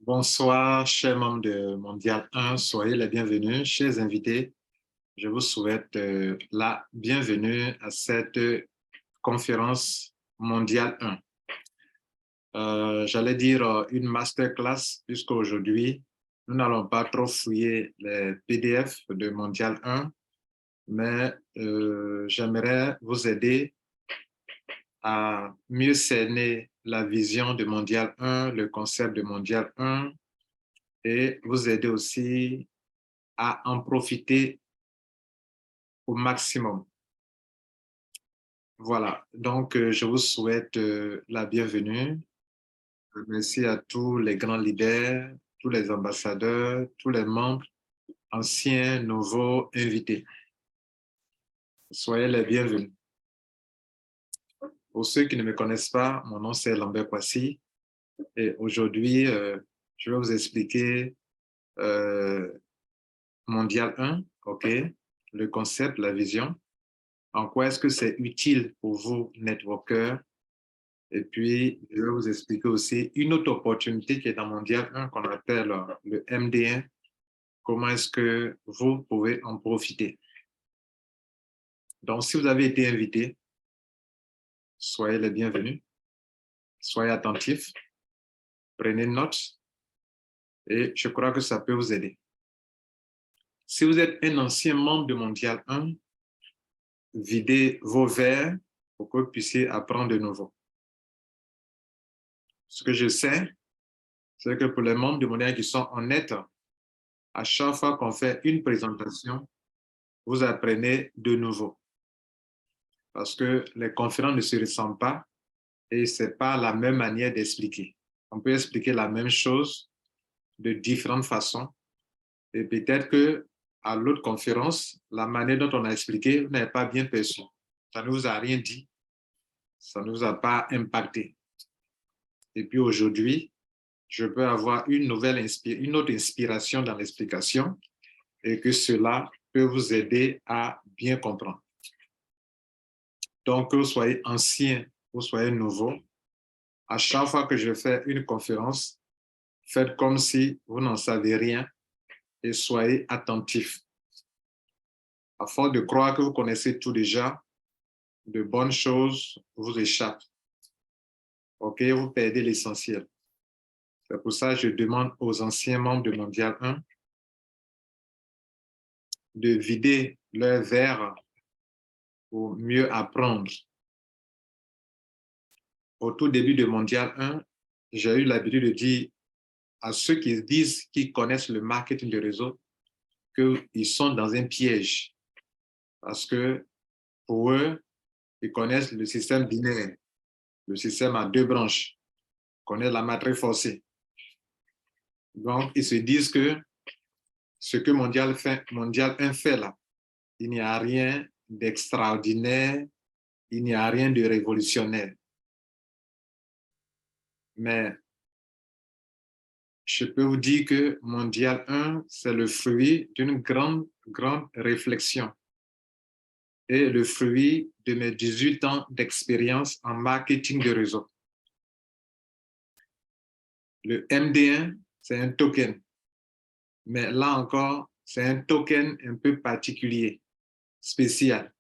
Bonsoir, chers membres de Mondial 1, soyez les bienvenus. Chers invités, je vous souhaite la bienvenue à cette conférence Mondial 1. J'allais dire une masterclass, puisqu'aujourd'hui, nous n'allons pas trop fouiller les PDF de Mondial 1, mais j'aimerais vous aider à mieux cerner la vision de Mondial 1, le concept de Mondial 1, et vous aider aussi à en profiter au maximum. Voilà, donc je vous souhaite la bienvenue. Merci à tous les grands leaders, tous les ambassadeurs, tous les membres, anciens, nouveaux, invités. Soyez les bienvenus. Pour ceux qui ne me connaissent pas, mon nom c'est Lambert Kwasi et aujourd'hui, je vais vous expliquer Mondial 1, OK, le concept, la vision. En quoi est-ce que c'est utile pour vous, networkers? Et puis, je vais vous expliquer aussi une autre opportunité qui est dans Mondial 1 qu'on appelle le MD1. Comment est-ce que vous pouvez en profiter? Donc, si vous avez été invité, soyez les bienvenus, soyez attentifs, prenez note et je crois que ça peut vous aider. Si vous êtes un ancien membre de Mondial 1, videz vos verres pour que vous puissiez apprendre de nouveau. Ce que je sais, c'est que pour les membres de Mondial qui sont honnêtes, à chaque fois qu'on fait une présentation, vous apprenez de nouveau. Parce que les conférences ne se ressemblent pas et ce n'est pas la même manière d'expliquer. On peut expliquer la même chose de différentes façons et peut-être qu'à l'autre conférence, la manière dont on a expliqué, vous n'avez pas bien perçu. Ça ne vous a rien dit, ça ne vous a pas impacté. Et puis aujourd'hui, je peux avoir une autre inspiration dans l'explication et que cela peut vous aider à bien comprendre. Donc, que vous soyez ancien, que vous soyez nouveau, à chaque fois que je fais une conférence, faites comme si vous n'en savez rien et soyez attentifs. À force de croire que vous connaissez tout déjà, de bonnes choses vous échappent. OK, vous perdez l'essentiel. C'est pour ça que je demande aux anciens membres de Mondial 1 de vider leur verre pour mieux apprendre. Au tout début de Mondial 1, j'ai eu l'habitude de dire à ceux qui disent qu'ils connaissent le marketing de réseau qu'ils sont dans un piège. Parce que pour eux, ils connaissent le système binaire, le système à deux branches, ils connaissent la matrice forcée. Donc, ils se disent que ce que Mondial 1 fait là, il n'y a rien d'extraordinaire, il n'y a rien de révolutionnaire. Mais je peux vous dire que Mondial 1, c'est le fruit d'une grande réflexion et le fruit de mes 18 ans d'expérience en marketing de réseau. Le MD1, c'est un token. Mais là encore, c'est un token un peu particulier, spécial.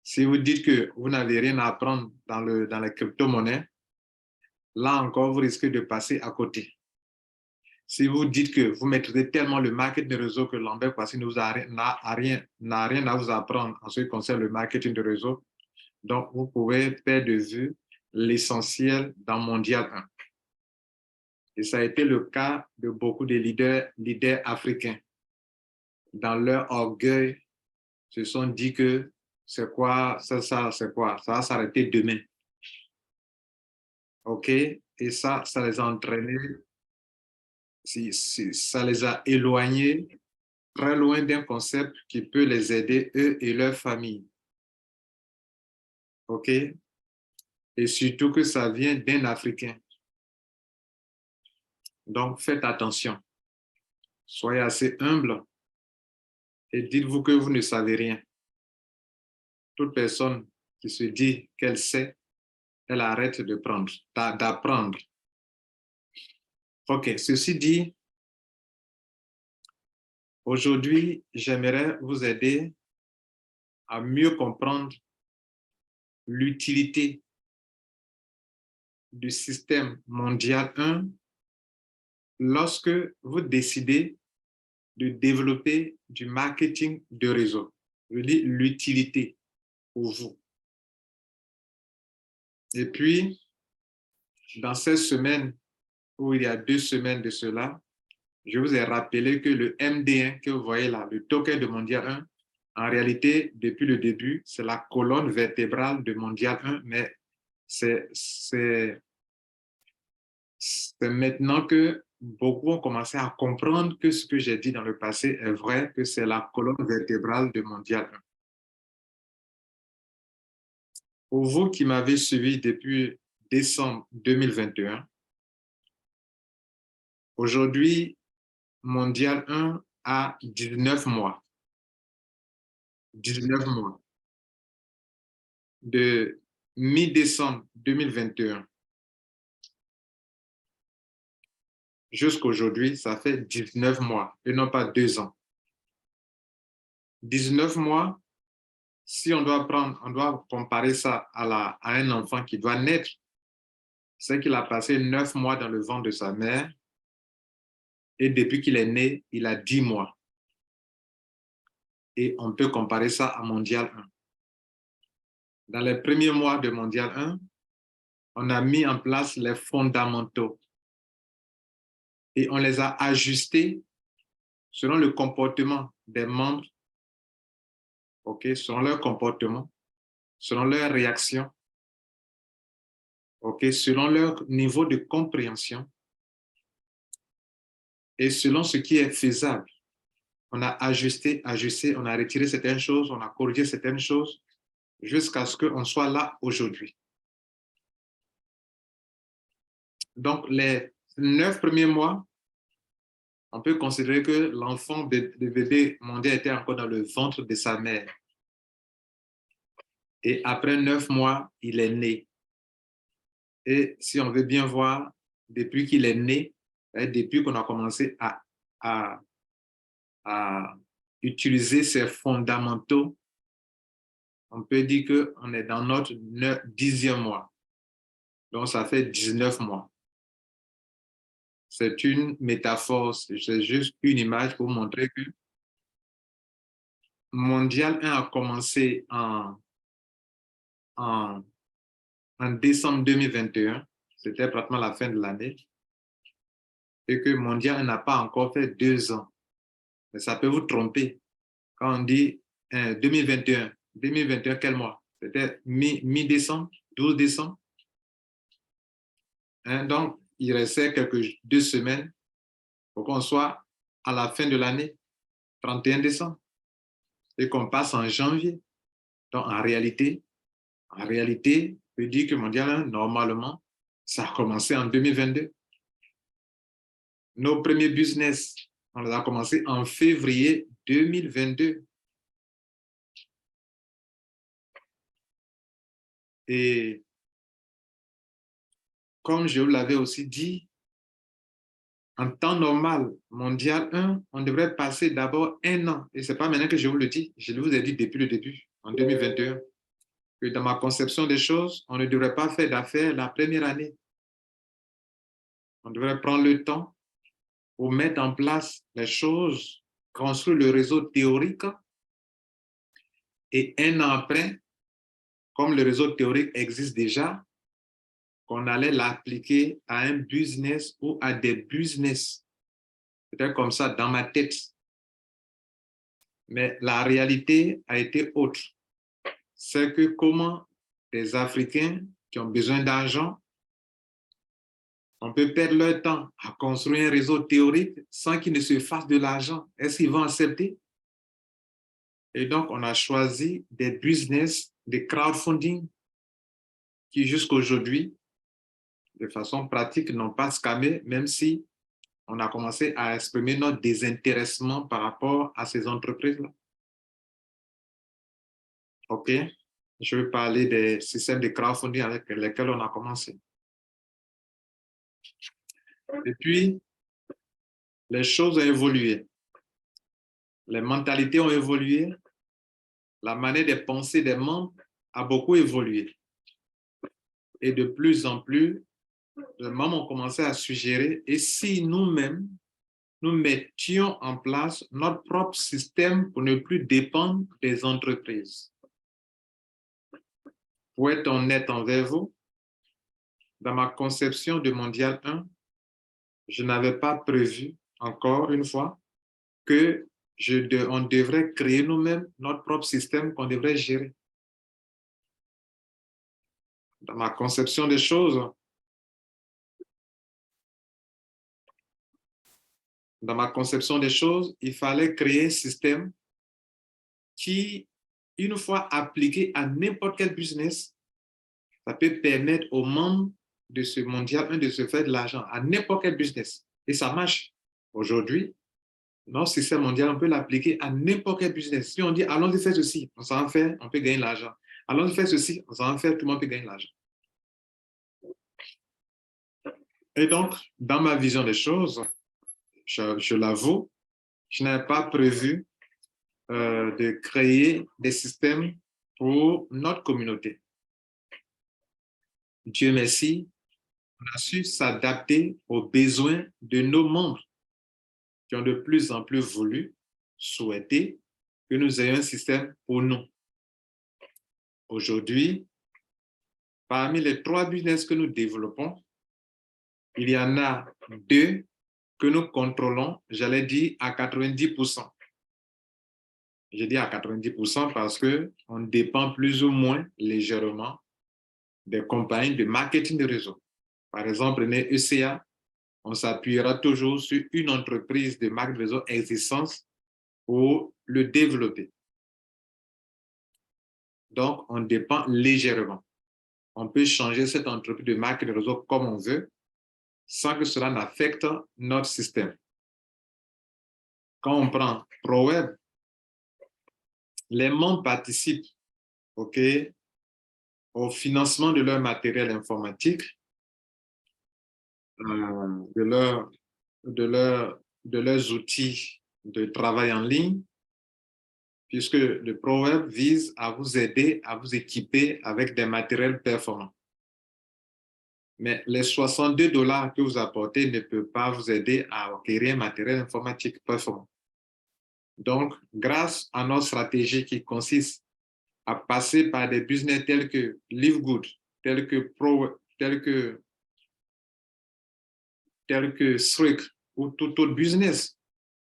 Si vous dites que vous n'avez rien à apprendre dans les crypto-monnaies, là encore, vous risquez de passer à côté. Si vous dites que vous maîtrisez tellement le marketing de réseau que Lambert Kwasi n'a rien à vous apprendre en ce qui concerne le marketing de réseau, donc vous pouvez perdre de vue l'essentiel dans Mondial 1. Et ça a été le cas de beaucoup de leaders africains. Dans leur orgueil, se sont dit que c'est quoi, c'est quoi, ça va s'arrêter demain. OK? Et ça les a entraînés, ça les a éloignés très loin d'un concept qui peut les aider, eux et leur famille. OK? Et surtout que ça vient d'un Africain. Donc, faites attention. Soyez assez humble et dites-vous que vous ne savez rien. Toute personne qui se dit qu'elle sait, elle arrête d'apprendre. OK, ceci dit, aujourd'hui, j'aimerais vous aider à mieux comprendre l'utilité du système mondial 1 lorsque vous décidez de développer du marketing de réseau. Je dis l'utilité pour vous. Et puis, dans ces semaines, ou il y a 2 semaines de cela, je vous ai rappelé que le MD1 que vous voyez là, le token de Mondial 1, en réalité, depuis le début, c'est la colonne vertébrale de Mondial 1, mais c'est maintenant que beaucoup ont commencé à comprendre que ce que j'ai dit dans le passé est vrai, que c'est la colonne vertébrale de Mondial 1. Pour vous qui m'avez suivi depuis décembre 2021, aujourd'hui, Mondial 1 a 19 mois. 19 mois. De mi-décembre 2021 jusqu'à aujourd'hui, ça fait 19 mois et non pas 2 ans. 19 mois, si on doit comparer ça à un enfant qui doit naître, c'est qu'il a passé 9 mois dans le ventre de sa mère et depuis qu'il est né, il a 10 mois. Et on peut comparer ça à Mondial 1. Dans les premiers mois de Mondial 1, on a mis en place les fondamentaux et on les a ajustés selon le comportement des membres, okay, selon leur comportement, selon leur réaction, okay, selon leur niveau de compréhension et selon ce qui est faisable. On a ajusté, on a retiré certaines choses, on a corrigé certaines choses jusqu'à ce qu'on soit là aujourd'hui. Donc, les 9 premiers mois, on peut considérer que l'enfant de bébé mondial était encore dans le ventre de sa mère. Et après 9 mois, il est né. Et si on veut bien voir, depuis qu'il est né, depuis qu'on a commencé à utiliser ces fondamentaux, on peut dire qu'on est dans notre 10e mois. Donc, ça fait 19 mois. C'est une métaphore, c'est juste une image pour montrer que Mondial 1 a commencé en décembre 2021, c'était pratiquement la fin de l'année, et que Mondial 1 n'a pas encore fait 2 ans. Mais ça peut vous tromper. Quand on dit 2021, 2021, quel mois? C'était mi-décembre, 12 décembre. Donc, il restait 2 semaines pour qu'on soit à la fin de l'année, 31 décembre, et qu'on passe en janvier. Donc, en réalité, je dis que Mondial 1, normalement, ça a commencé en 2022. Nos premiers business, on les a commencé en février 2022. Et comme je vous l'avais aussi dit, en temps normal, Mondial 1, on devrait passer d'abord 1 an. Et ce n'est pas maintenant que je vous le dis, je vous ai dit depuis le début, en 2021, que dans ma conception des choses, on ne devrait pas faire d'affaires la première année. On devrait prendre le temps pour mettre en place les choses, construire le réseau théorique. Et 1 an après, comme le réseau théorique existe déjà, qu'on allait l'appliquer à un business ou à des business. C'était comme ça dans ma tête. Mais la réalité a été autre. C'est que comment des Africains qui ont besoin d'argent, on peut perdre leur temps à construire un réseau théorique sans qu'ils ne se fassent de l'argent. Est-ce qu'ils vont accepter? Et donc, on a choisi des business, des crowdfunding qui jusqu'à aujourd'hui, de façon pratique, n'ont pas scamé, même si on a commencé à exprimer notre désintéressement par rapport à ces entreprises-là. OK? Je vais parler des systèmes de crowdfunding avec lesquels on a commencé. Et puis, les choses ont évolué. Les mentalités ont évolué. La manière de penser des membres a beaucoup évolué. Et de plus en plus, les membres ont commencé à suggérer, et si nous-mêmes, nous mettions en place notre propre système pour ne plus dépendre des entreprises. Pour être honnête envers vous, dans ma conception de Mondial 1, je n'avais pas prévu, encore une fois, que on devrait créer nous-mêmes notre propre système qu'on devrait gérer. Dans ma conception des choses, il fallait créer un système qui, une fois appliqué à n'importe quel business, ça peut permettre aux membres de ce Mondial 1 de se faire de l'argent à n'importe quel business. Et ça marche. Aujourd'hui, notre système mondial, on peut l'appliquer à n'importe quel business. Si on dit, allons-y faire ceci, on s'en fait, on peut gagner de l'argent. Allons-y faire ceci, on s'en fait, tout le monde peut gagner de l'argent. Et donc, dans ma vision des choses, je l'avoue, je n'avais pas prévu de créer des systèmes pour notre communauté. Dieu merci, on a su s'adapter aux besoins de nos membres qui ont de plus en plus voulu, souhaité que nous ayons un système pour nous. Aujourd'hui, parmi les 3 business que nous développons, il y en a 2 que nous contrôlons, j'allais dire à 90%. Je dis à 90% parce qu'on dépend plus ou moins légèrement des compagnies de marketing de réseau. Par exemple, prenez ECA, on s'appuiera toujours sur une entreprise de marque de réseau existante pour le développer. Donc, on dépend légèrement. On peut changer cette entreprise de marque de réseau comme on veut, sans que cela n'affecte notre système. Quand on prend ProWeb, les membres participent au financement de leur matériel informatique, de leurs outils de travail en ligne, puisque le ProWeb vise à vous aider, à vous équiper avec des matériels performants. Mais les 62 $ que vous apportez ne peuvent pas vous aider à acquérir un matériel informatique performant. Donc, grâce à notre stratégie qui consiste à passer par des business tels que LiveGood, tels que Strict ou tout autre business,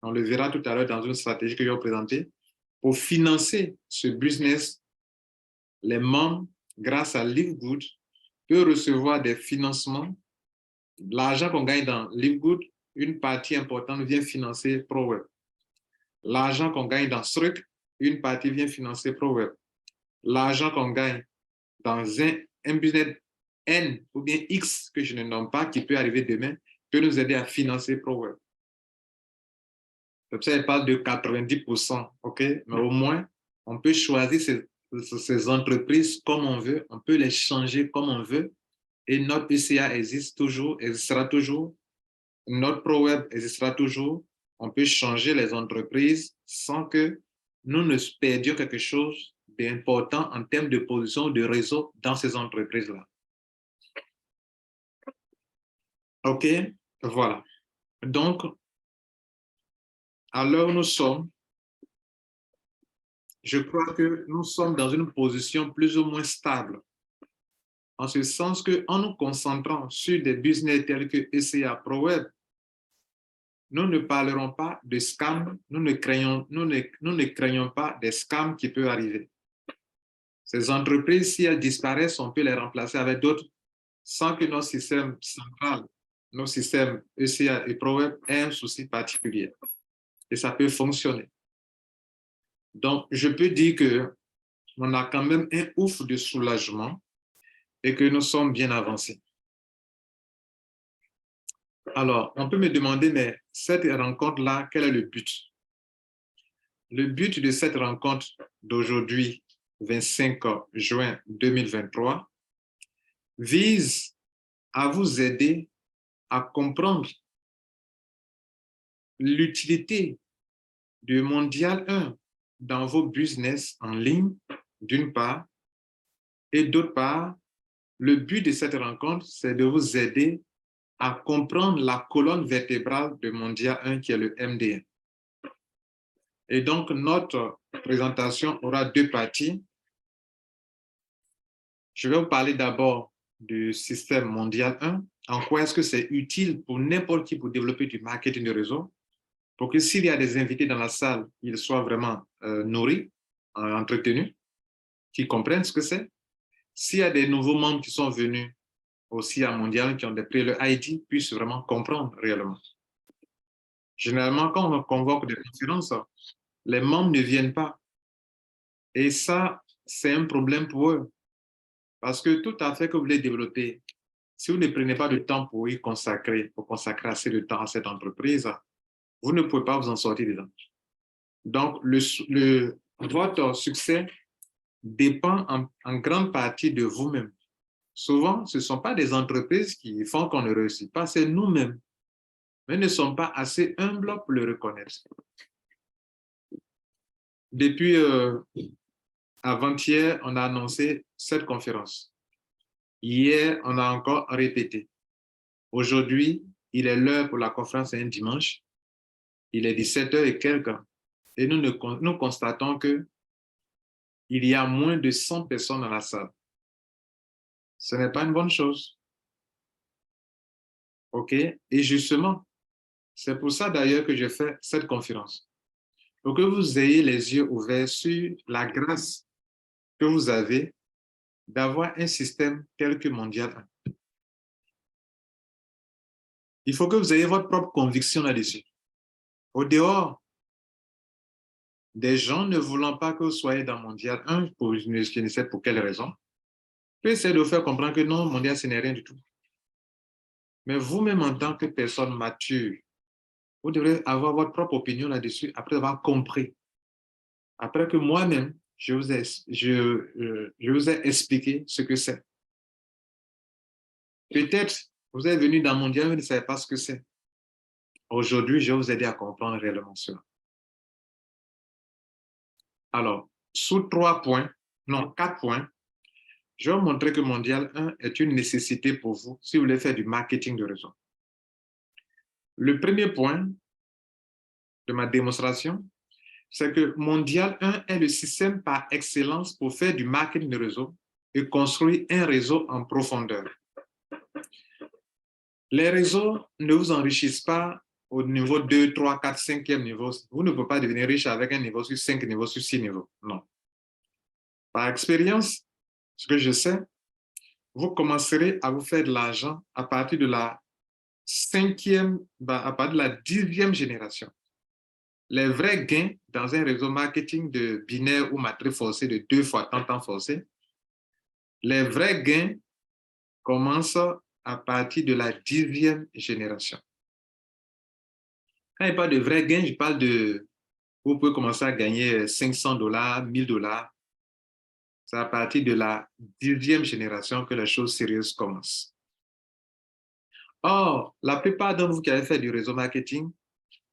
on le verra tout à l'heure dans une stratégie que je vais présenter, pour financer ce business, les membres, grâce à LiveGood, peuvent recevoir des financements. L'argent qu'on gagne dans LiveGood, une partie importante vient financer ProWeb. L'argent qu'on gagne dans Strict, une partie vient financer ProWeb. L'argent qu'on gagne dans un business N ou bien X que je ne nomme pas, qui peut arriver demain, peut nous aider à financer ProWeb. Comme ça, elle parle de 90%, OK? Mais au moins, on peut choisir ces entreprises comme on veut, on peut les changer comme on veut, et notre ECA existe toujours, existera toujours, notre ProWeb existera toujours, on peut changer les entreprises sans que nous ne perdions quelque chose d'important en termes de position de réseau dans ces entreprises-là. OK? Voilà. Donc, à l'heure où nous sommes, je crois que nous sommes dans une position plus ou moins stable. En ce sens qu'en nous concentrant sur des business tels que ECA ProWeb, nous ne parlerons pas de scams, nous ne craignons pas des scams qui peuvent arriver. Ces entreprises, si elles disparaissent, on peut les remplacer avec d'autres sans que nos systèmes centrales, nos systèmes ECA et ProWeb aient un souci particulier. Et ça peut fonctionner. Donc, je peux dire qu'on a quand même un ouf de soulagement et que nous sommes bien avancés. Alors, on peut me demander, mais cette rencontre-là, quel est le but? Le but de cette rencontre d'aujourd'hui, 25 juin 2023, vise à vous aider à comprendre l'utilité du Mondial 1 dans vos business en ligne, d'une part, et d'autre part, le but de cette rencontre, c'est de vous aider à comprendre la colonne vertébrale de Mondial 1 qui est le MDN. Et donc, notre présentation aura deux parties. Je vais vous parler d'abord du système Mondial 1. En quoi est-ce que c'est utile pour n'importe qui pour développer du marketing de réseau, pour que s'il y a des invités dans la salle, ils soient vraiment nourris, entretenus, qu'ils comprennent ce que c'est. S'il y a des nouveaux membres qui sont venus aussi à Mondial, qui ont pris le ID, puissent vraiment comprendre réellement. Généralement, quand on convoque des conférences, les membres ne viennent pas. Et ça, c'est un problème pour eux. Parce que tout à fait que vous voulez développer, si vous ne prenez pas de temps pour y consacrer, pour consacrer assez de temps à cette entreprise, vous ne pouvez pas vous en sortir dedans. Donc, votre succès dépend en grande partie de vous-même. Souvent, ce ne sont pas des entreprises qui font qu'on ne réussit pas, c'est nous-mêmes. Mais ne sommes pas assez humbles pour le reconnaître. Depuis avant-hier, on a annoncé cette conférence. Hier, on a encore répété. Aujourd'hui, il est l'heure pour la conférence, c'est un dimanche. Il est 17h et quelques. Et nous constatons qu'il y a moins de 100 personnes dans la salle. Ce n'est pas une bonne chose. OK? Et justement, c'est pour ça d'ailleurs que je fais cette conférence. Pour que vous ayez les yeux ouverts sur la grâce que vous avez d'avoir un système tel que Mondial 1. Il faut que vous ayez votre propre conviction là-dessus. Au dehors des gens ne voulant pas que vous soyez dans Mondial 1, je ne sais pour quelle raison, peut essayer de vous faire comprendre que non, Mondial, ce n'est rien du tout. Mais vous-même, en tant que personne mature, vous devrez avoir votre propre opinion là-dessus après avoir compris. Après que moi-même, je vous ai expliqué ce que c'est. Peut-être, vous êtes venu dans Mondial, vous ne savez pas ce que c'est. Aujourd'hui, je vais vous aider à comprendre réellement cela. Alors, sous 3 points, non, 4 points, je vais vous montrer que Mondial 1 est une nécessité pour vous si vous voulez faire du marketing de réseau. Le premier point de ma démonstration, c'est que Mondial 1 est le système par excellence pour faire du marketing de réseau et construire un réseau en profondeur. Les réseaux ne vous enrichissent pas au niveau 2, 3, 4, 5e niveau. Vous ne pouvez pas devenir riche avec un niveau sur 5 niveaux, sur 6 niveaux. Non. Par expérience, ce que je sais, vous commencerez à vous faire de l'argent à partir de la 5e, à partir de la 10e génération. Les vrais gains dans un réseau marketing de binaire ou matrice forcée de 2 fois temps forcé, les vrais gains commencent à partir de la 10e génération. Quand je parle de vrais gains, je parle de, vous pouvez commencer à gagner $500, $1000. C'est à partir de la 10e génération que les choses sérieuses commencent. Or, la plupart d'entre vous qui avez fait du réseau marketing,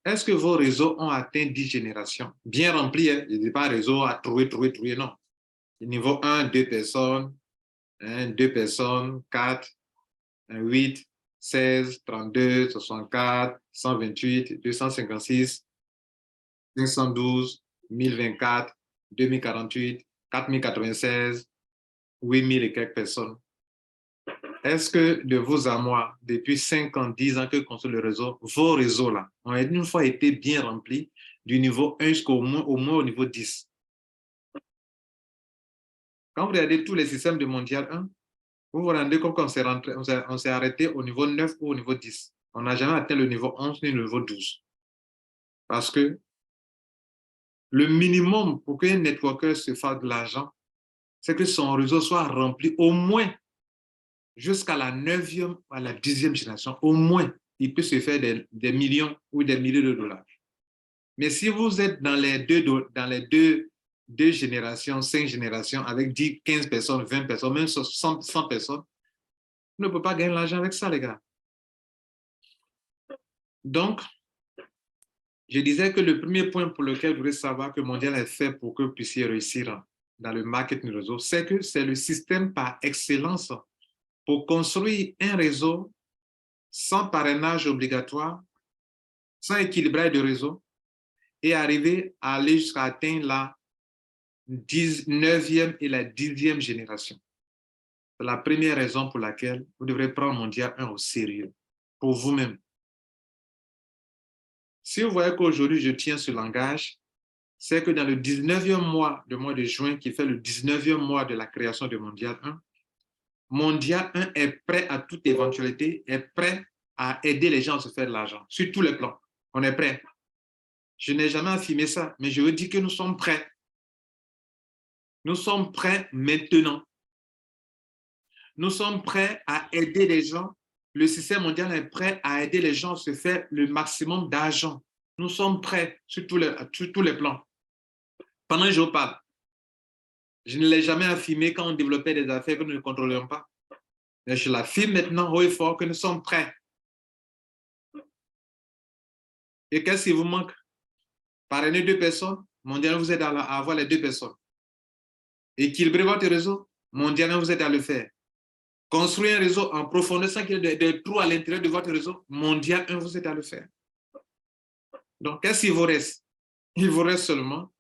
est-ce que vos réseaux ont atteint 10 générations? Bien remplis, hein? Je ne dis pas réseau à trouver, non. Niveau 1, 2 personnes, 2 personnes, 4, 8, 16, 32, 64, 128, 256, 512, 1024, 2048, 4096, 8000 et quelques personnes. Est-ce que de vous à moi, depuis 5 ans, 10 ans que construit le réseau, vos réseaux-là ont une fois été bien remplis du niveau 1 jusqu'au moins au niveau 10? Quand vous regardez tous les systèmes de Mondial 1, vous vous rendez compte qu'on s'est arrêté au niveau 9 ou au niveau 10. On n'a jamais atteint le niveau 11 ni le niveau 12. Parce que le minimum pour qu'un networker se fasse de l'argent, c'est que son réseau soit rempli au moins jusqu'à la 9e à la 10e génération. Au moins, il peut se faire des millions ou des milliers de dollars. Mais si vous êtes dans les deux générations, 5 générations, avec 10, 15 personnes, 20 personnes, même 100 personnes, vous ne pouvez pas gagner l'argent avec ça, les gars. Donc, je disais que le premier point pour lequel vous voulez savoir que Mondial est fait pour que vous puissiez réussir dans le marketing réseau, c'est que c'est le système par excellence pour construire un réseau sans parrainage obligatoire, sans équilibrage de réseau et arriver à aller jusqu'à atteindre la 9e et la 10e génération. C'est la première raison pour laquelle vous devrez prendre Mondial 1 au sérieux, pour vous-même. Si vous voyez qu'aujourd'hui, je tiens ce langage, c'est que dans le 19e mois de juin, qui fait le 19e mois de la création de Mondial 1, Mondial 1 est prêt à toute éventualité, est prêt à aider les gens à se faire de l'argent, sur tous les plans. On est prêt. Je n'ai jamais affirmé ça, mais je veux dire que nous sommes prêts. Nous sommes prêts maintenant. Nous sommes prêts à aider les gens. Le système mondial est prêt à aider les gens à se faire le maximum d'argent. Nous sommes prêts sur tous les plans. Pendant que je vous parle, je ne l'ai jamais affirmé quand on développait des affaires que nous ne contrôlions pas. Mais je l'affirme maintenant haut et fort que nous sommes prêts. Et qu'est-ce qui vous manque? Parrainer 2 personnes, Mondial vous aide à avoir les 2 personnes. Équilibrer votre réseau, Mondial vous aide à le faire. Construire un réseau en profondeur sans qu'il y ait des trous à l'intérieur de votre réseau, Mondial 1 vous aide à le faire. Donc, qu'est-ce qu'il vous reste? Il vous reste seulement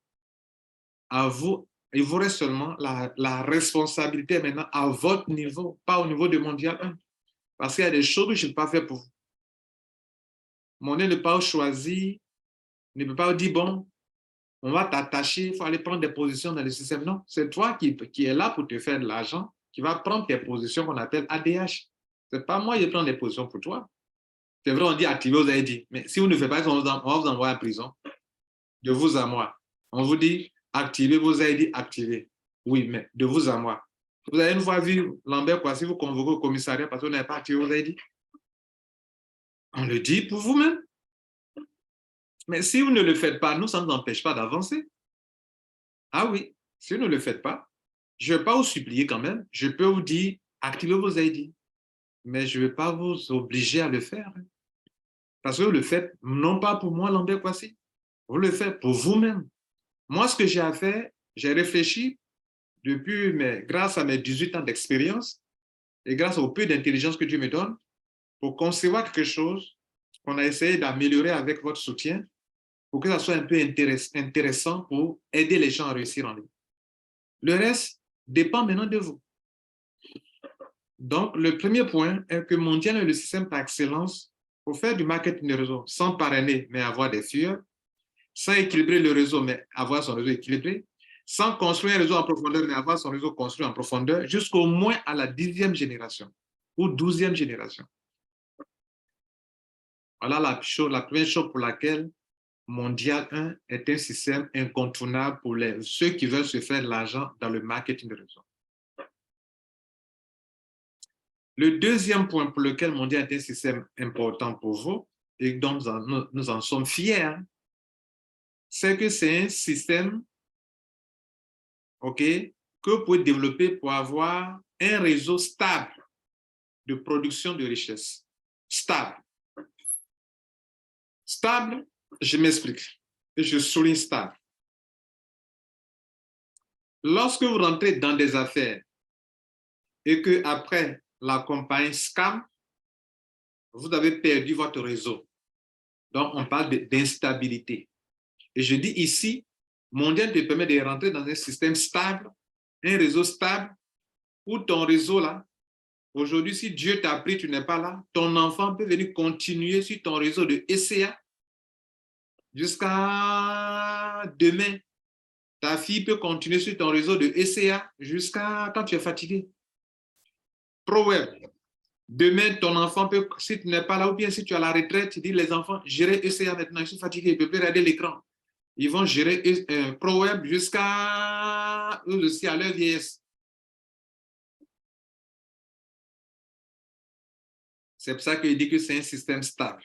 à vous, il vous reste seulement la responsabilité maintenant à votre niveau, pas au niveau de Mondial 1. Parce qu'il y a des choses que je ne peux pas faire pour vous. Mondial ne peut pas choisir, ne peut pas dire, bon, on va t'attacher, il faut aller prendre des positions dans le système. Non, c'est toi qui est là pour te faire de l'argent, qui va prendre tes positions qu'on appelle ADH. Ce n'est pas moi qui prends des positions pour toi. C'est vrai, on dit activer vos ID. Mais si vous ne faites pas ça, on va vous envoyer en prison. De vous à moi. On vous dit activez vos ID, activez. Oui, mais de vous à moi. Vous avez une fois vu Lambert Kouassi vous convoquer au commissariat parce que vous n'avez pas activé vos ID. On le dit pour vous-même. Mais si vous ne le faites pas, nous, ça ne nous empêche pas d'avancer. Ah oui, si vous ne le faites pas, je ne vais pas vous supplier quand même. Je peux vous dire activez vos ID. Mais je ne vais pas vous obliger à le faire. Parce que vous le faites non pas pour moi, Lambert Kouassi. Vous le faites pour vous-même. Moi, ce que j'ai à faire, j'ai réfléchi depuis, mais grâce à mes 18 ans d'expérience et grâce au peu d'intelligence que Dieu me donne, pour concevoir quelque chose qu'on a essayé d'améliorer avec votre soutien, pour que ça soit un peu intéressant pour aider les gens à réussir en ligne. Le reste dépend maintenant de vous. Donc, le premier point est que Mondial est le système par excellence pour faire du marketing de réseau sans parrainer, mais avoir des filles, sans équilibrer le réseau, mais avoir son réseau équilibré, sans construire un réseau en profondeur, mais avoir son réseau construit en profondeur, jusqu'au moins à la 10e génération ou 12e génération. Voilà la première chose pour laquelle Mondial 1 est un système incontournable pour ceux qui veulent se faire de l'argent dans le marketing de réseau. Le deuxième point pour lequel Mondial est un système important pour vous, et dont nous en sommes fiers, c'est que c'est un système que vous pouvez développer pour avoir un réseau stable de production de richesse. Stable. Stable, je m'explique. Et je souligne stable. Lorsque vous rentrez dans des affaires et qu'après la compagnie scam, vous avez perdu votre réseau. Donc, on parle d'instabilité. Et je dis ici, Mondial te permet de rentrer dans un système stable, un réseau stable, où ton réseau là, aujourd'hui, si Dieu t'a pris, tu n'es pas là, ton enfant peut venir continuer sur ton réseau de SCA jusqu'à demain. Ta fille peut continuer sur ton réseau de SCA jusqu'à quand tu es fatigué. ProWeb. Demain, ton enfant peut, si tu n'es pas là, ou bien si tu es à la retraite, tu dis les enfants, gérer SCA maintenant, je suis fatigué, ils ne peuvent plus regarder l'écran. Ils vont gérer ProWeb jusqu'à aussi à leur vieillesse. C'est pour ça qu'il dit que c'est un système stable.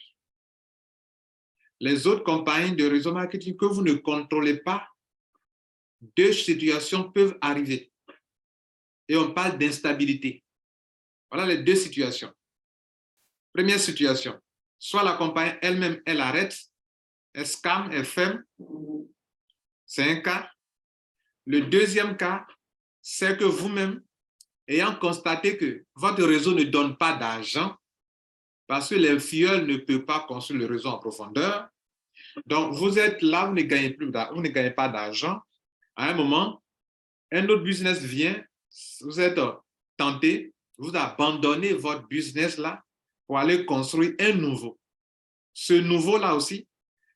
Les autres compagnies de réseau marketing que vous ne contrôlez pas, 2 situations peuvent arriver. Et on parle d'instabilité. Voilà les 2 situations. Première situation, soit la compagnie elle-même, elle arrête, elle scam, elle ferme. C'est un cas. Le deuxième cas, c'est que vous-même, ayant constaté que votre réseau ne donne pas d'argent, parce que les filleuls ne peuvent pas construire le réseau en profondeur, donc vous êtes là, vous ne gagnez pas d'argent. À un moment, un autre business vient, vous êtes tenté, vous abandonnez votre business là pour aller construire un nouveau. Ce nouveau-là aussi,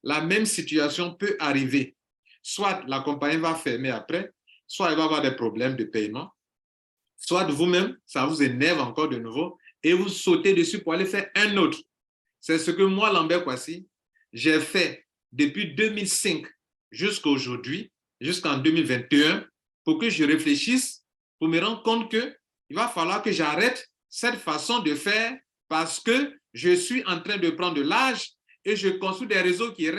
la même situation peut arriver. Soit la compagnie va fermer après, soit elle va avoir des problèmes de paiement, soit vous-même, ça vous énerve encore de nouveau et vous sautez dessus pour aller faire un autre. C'est ce que moi, Lambert Kouassi, j'ai fait depuis 2005 jusqu'à aujourd'hui, jusqu'en 2021, pour que je réfléchisse, pour me rendre compte qu'il va falloir que j'arrête cette façon de faire parce que je suis en train de prendre de l'âge et je construis des réseaux qui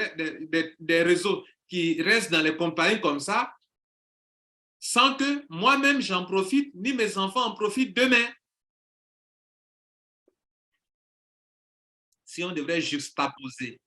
restent dans les compagnies comme ça, sans que moi-même j'en profite, ni mes enfants en profitent demain. Si on devrait juxtaposer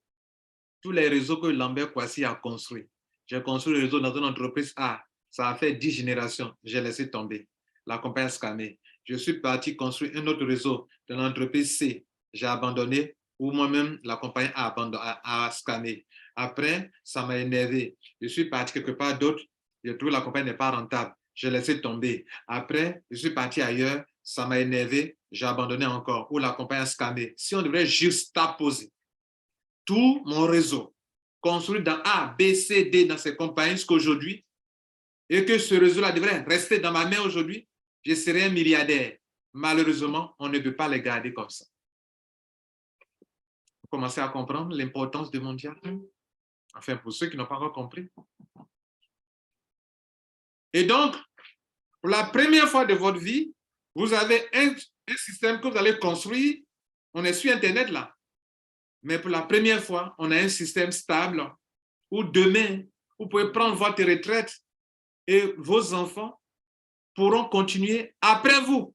tous les réseaux que Lambert Kouassi a construits. J'ai construit le réseau dans une entreprise A. Ça a fait 10 générations. J'ai laissé tomber. La compagnie a scanné. Je suis parti construire un autre réseau dans l'entreprise C. J'ai abandonné ou moi-même, la compagnie a scanné. Après, ça m'a énervé. Je suis parti quelque part d'autre. Je trouve que la compagnie n'est pas rentable. J'ai laissé tomber. Après, je suis parti ailleurs. Ça m'a énervé. J'ai abandonné encore. Ou la compagnie a scanné. Si on devrait juxtaposer tout mon réseau construit dans A, B, C, D dans ces compagnies jusqu'aujourd'hui et que ce réseau-là devrait rester dans ma main aujourd'hui, je serais un milliardaire. Malheureusement, on ne peut pas les garder comme ça. Vous commencez à comprendre l'importance de mon diable? Enfin, pour ceux qui n'ont pas encore compris. Et donc, pour la première fois de votre vie, vous avez un système que vous allez construire. On est sur Internet là. Mais pour la première fois, on a un système stable où demain, vous pouvez prendre votre retraite et vos enfants pourront continuer après vous.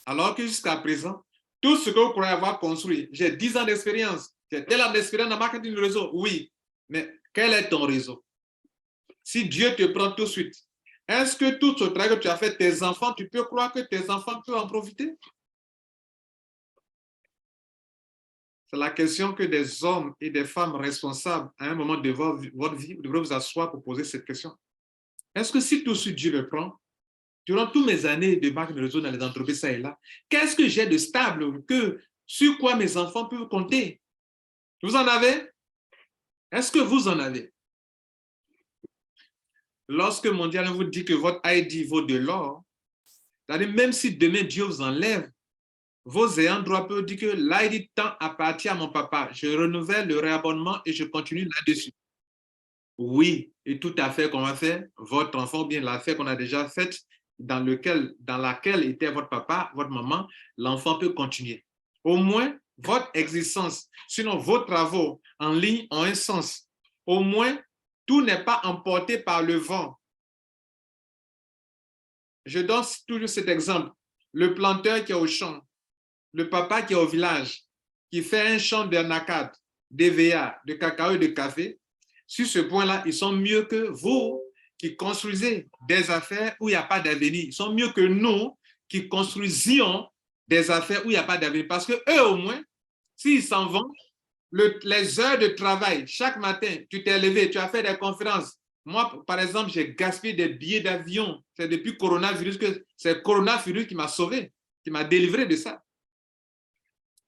Alors que jusqu'à présent, tout ce que vous croyez avoir construit, j'ai 10 ans d'expérience, j'ai tel an d'expérience dans le marketing de réseau, oui, mais quel est ton réseau? Si Dieu te prend tout de suite, est-ce que tout ce travail que tu as fait, tes enfants, tu peux croire que tes enfants peuvent en profiter? C'est la question que des hommes et des femmes responsables à un moment de votre vie, vous devrez vous asseoir pour poser cette question. Est-ce que si tout de suite Dieu me prend, durant toutes mes années de marque de réseau dans les entreprises, ça et là, qu'est-ce que j'ai de stable sur quoi mes enfants peuvent compter? Vous en avez? Est-ce que vous en avez? Lorsque Mondial vous dit que votre ID vaut de l'or, c'est-à-dire même si demain Dieu vous enlève, vos ayants droit peuvent dire que l'ID temps appartient à mon papa. Je renouvelle le réabonnement et je continue là-dessus. Oui, et tout à fait qu'on va faire, votre enfant, bien l'affaire qu'on a déjà faite, dans laquelle était votre papa, votre maman, l'enfant peut continuer. Au moins, votre existence, sinon vos travaux en ligne ont un sens. Au moins, tout n'est pas emporté par le vent. Je donne toujours cet exemple. Le planteur qui est au champ, le papa qui est au village, qui fait un champ d'anacate, d'EVA, de cacao et de café, sur ce point-là, ils sont mieux que vous qui construisez des affaires où il n'y a pas d'avenir. Ils sont mieux que nous qui construisions des affaires où il n'y a pas d'avenir. Parce que eux, au moins, s'ils s'en vont, les heures de travail, chaque matin, tu t'es levé, tu as fait des conférences. Moi, par exemple, j'ai gaspillé des billets d'avion. C'est depuis coronavirus que c'est coronavirus qui m'a sauvé, qui m'a délivré de ça.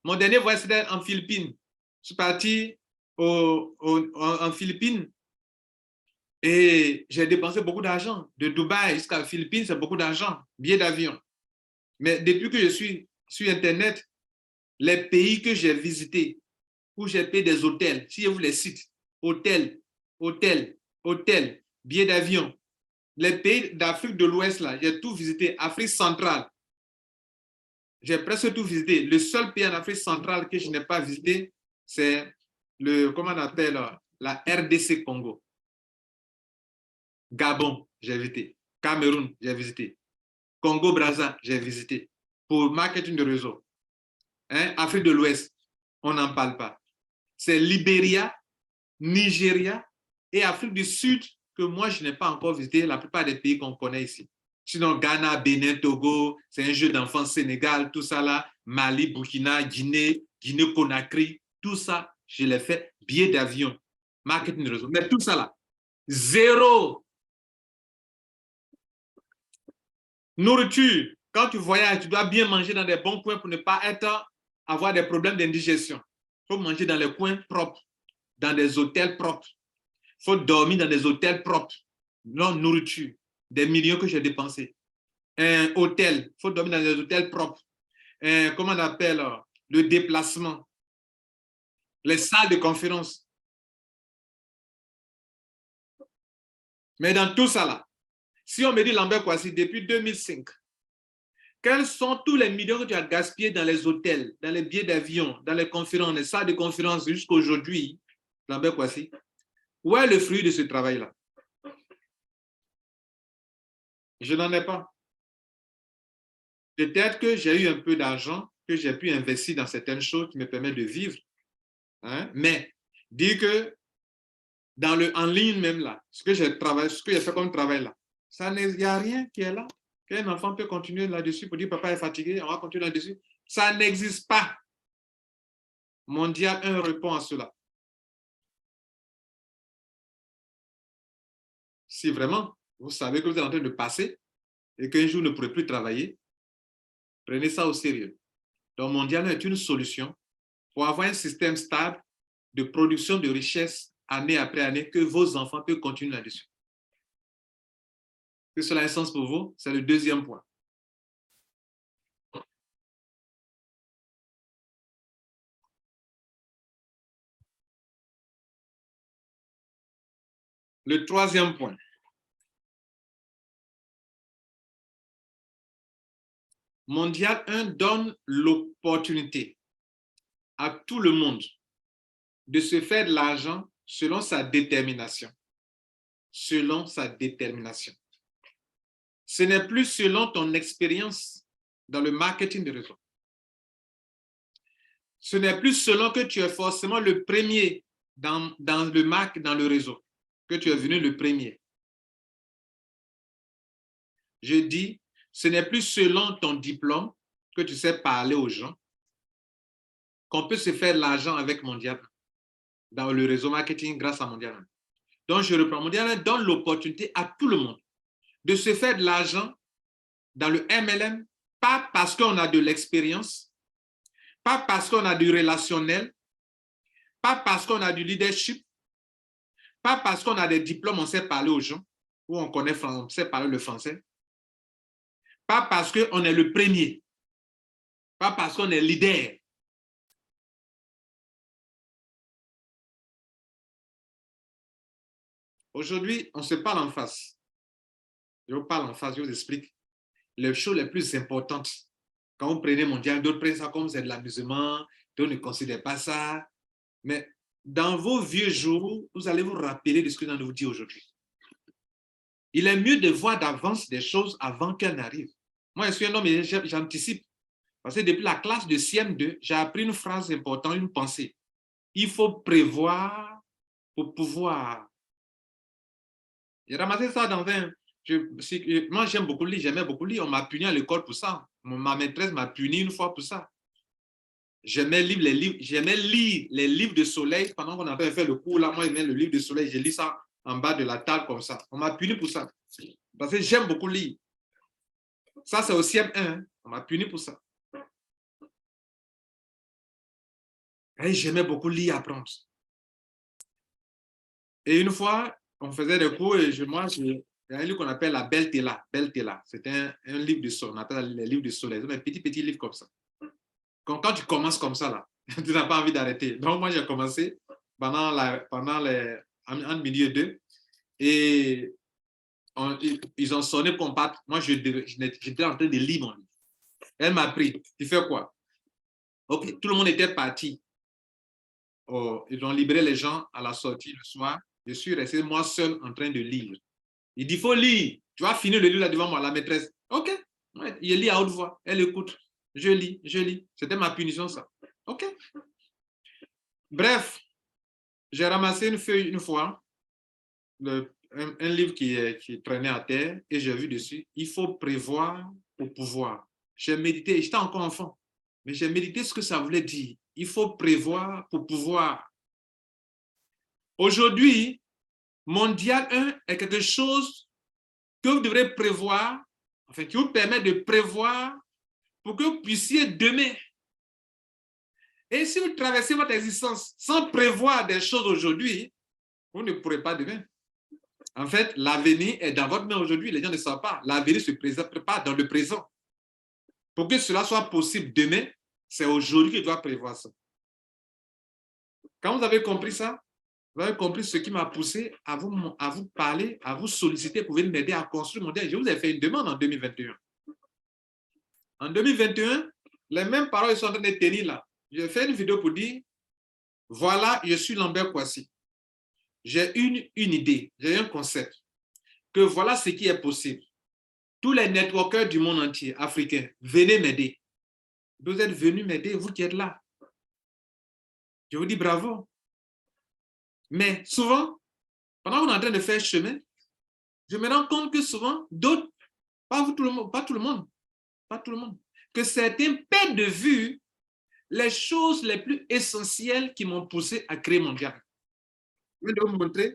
Mon dernier voyage, c'était en Philippines. Je suis parti en Philippines et j'ai dépensé beaucoup d'argent. De Dubaï jusqu'à Philippines, c'est beaucoup d'argent, billets d'avion. Mais depuis que je suis sur Internet, les pays que j'ai visités, où j'ai payé des hôtels, si je vous les cite, hôtel, billets d'avion. Les pays d'Afrique de l'Ouest, là, j'ai tout visité. Afrique centrale, j'ai presque tout visité. Le seul pays en Afrique centrale que je n'ai pas visité, c'est comment on appelle, la RDC Congo. Gabon, j'ai visité. Cameroun, j'ai visité. Congo-Brazza, j'ai visité. Pour marketing de réseau. Hein? Afrique de l'Ouest, on n'en parle pas. C'est Libéria, Nigeria et Afrique du Sud que moi, je n'ai pas encore visité la plupart des pays qu'on connaît ici. Sinon, Ghana, Bénin, Togo, c'est un jeu d'enfants, Sénégal, tout ça là, Mali, Burkina, Guinée, Guinée-Conakry, tout ça, je l'ai fait, billets d'avion, marketing de réseau. Mais tout ça là, zéro. Nourriture, quand tu voyages, tu dois bien manger dans des bons coins pour ne pas avoir des problèmes d'indigestion. Il faut manger dans les coins propres, dans des hôtels propres. Il faut dormir dans des hôtels propres. Non, nourriture, des millions que j'ai dépensés. Un hôtel, il faut dormir dans des hôtels propres. Comment on appelle le déplacement, les salles de conférence. Mais dans tout ça là, si on me dit Lambert Kouassi, depuis 2005, quels sont tous les millions que tu as gaspillés dans les hôtels, dans les billets d'avion, dans les conférences, les salles de conférence jusqu'à aujourd'hui, Lambert Kouassi, où est le fruit de ce travail-là? Je n'en ai pas. Peut-être que j'ai eu un peu d'argent, que j'ai pu investir dans certaines choses qui me permettent de vivre. Hein? Mais dire que en ligne même là, ce que j'ai fait comme travail là, il n'y a rien qui est là. Qu'un enfant peut continuer là-dessus pour dire papa est fatigué, on va continuer là-dessus. Ça n'existe pas. Mondial 1 répond à cela. Si vraiment vous savez que vous êtes en train de passer et qu'un jour vous ne pourrez plus travailler, prenez ça au sérieux. Donc, Mondial 1 est une solution pour avoir un système stable de production de richesses année après année, que vos enfants peuvent continuer là-dessus. Que cela ait sens pour vous, c'est le deuxième point. Le troisième point. Mondial 1 donne l'opportunité à tout le monde de se faire de l'argent selon sa détermination. Selon sa détermination. Ce n'est plus selon ton expérience dans le marketing de réseau. Ce n'est plus selon que tu es forcément le premier dans le réseau, que tu es venu le premier. Je dis, ce n'est plus selon ton diplôme que tu sais parler aux gens qu'on peut se faire de l'argent avec Mondial dans le réseau marketing grâce à Mondial. Donc, je reprends. Mondial donne l'opportunité à tout le monde de se faire de l'argent dans le MLM, pas parce qu'on a de l'expérience, pas parce qu'on a du relationnel, pas parce qu'on a du leadership, pas parce qu'on a des diplômes, on sait parler aux gens, ou on sait parler le français, pas parce qu'on est le premier, pas parce qu'on est leader. Aujourd'hui, on se parle en face. Je vous parle en face, je vous explique les choses les plus importantes. Quand vous prenez Mondial, d'autres prennent ça comme c'est de l'amusement, d'autres ne considèrent pas ça. Mais dans vos vieux jours, vous allez vous rappeler de ce que je viens de vous dire aujourd'hui. Il est mieux de voir d'avance des choses avant qu'elles n'arrivent. Moi, je suis un homme et j'anticipe. Parce que depuis la classe de CM2, j'ai appris une phrase importante, une pensée. Il faut prévoir pour pouvoir. J'ai ramassé ça dans un... moi, j'aime beaucoup lire, j'aimais beaucoup lire. On m'a puni à l'école pour ça. Ma maîtresse m'a puni une fois pour ça. J'aimais lire les livres de Soleil. Pendant qu'on avait fait le cours, là, moi, j'aimais le livre de Soleil. J'ai lu ça en bas de la table comme ça. On m'a puni pour ça. Parce que j'aime beaucoup lire. Ça, c'est au CM1. Hein. On m'a puni pour ça. Et j'aimais beaucoup lire, apprendre. Et une fois, on faisait des cours et il y a un livre qu'on appelle La Belle Théla. Belle Théla. C'était un livre de Soleil. On appelle les livres de Soleil. C'est un petit livre comme ça. Quand tu commences comme ça, là, tu n'as pas envie d'arrêter. Donc, moi, j'ai commencé pendant en milieu 2 et ils ont sonné pour part. Moi, j'étais en train de lire mon livre. Elle m'a pris. Tu fais quoi? OK, tout le monde était parti. Oh, ils ont libéré les gens à la sortie le soir. Je suis resté moi seul en train de lire. Il dit, il faut lire. Tu vas finir le livre là devant moi, la maîtresse. OK. Ouais, il lit à haute voix. Elle écoute. Je lis. C'était ma punition, ça. OK. Bref, j'ai ramassé une feuille une fois, un livre qui traînait à terre, et j'ai vu dessus, il faut prévoir pour pouvoir. J'ai médité, j'étais encore enfant, mais j'ai médité ce que ça voulait dire. Il faut prévoir pour pouvoir. Aujourd'hui, Mondial 1 est quelque chose que vous devrez prévoir, enfin, qui vous permet de prévoir pour que vous puissiez demain. Et si vous traversez votre existence sans prévoir des choses aujourd'hui, vous ne pourrez pas demain. En fait, l'avenir est dans votre main aujourd'hui. Les gens ne savent pas. L'avenir se prépare dans le présent. Pour que cela soit possible demain, c'est aujourd'hui que tu dois prévoir ça. Quand vous avez compris ça, vous avez compris ce qui m'a poussé à vous parler, à vous solliciter pour venir m'aider à construire mon dé. Je vous ai fait une demande en 2021. En 2021, les mêmes paroles sont en train de tenir là. J'ai fait une vidéo pour dire, voilà, je suis Lambert Kouassi. J'ai une idée, j'ai un concept, que voilà ce qui est possible. Tous les networkers du monde entier, africains, venez m'aider. Vous êtes venus m'aider, vous qui êtes là. Je vous dis bravo. Mais souvent, pendant qu'on est en train de faire chemin, je me rends compte que souvent, d'autres, pas tout le monde, que certains perdent de vue les choses les plus essentielles qui m'ont poussé à créer Mondial. Je vais vous montrer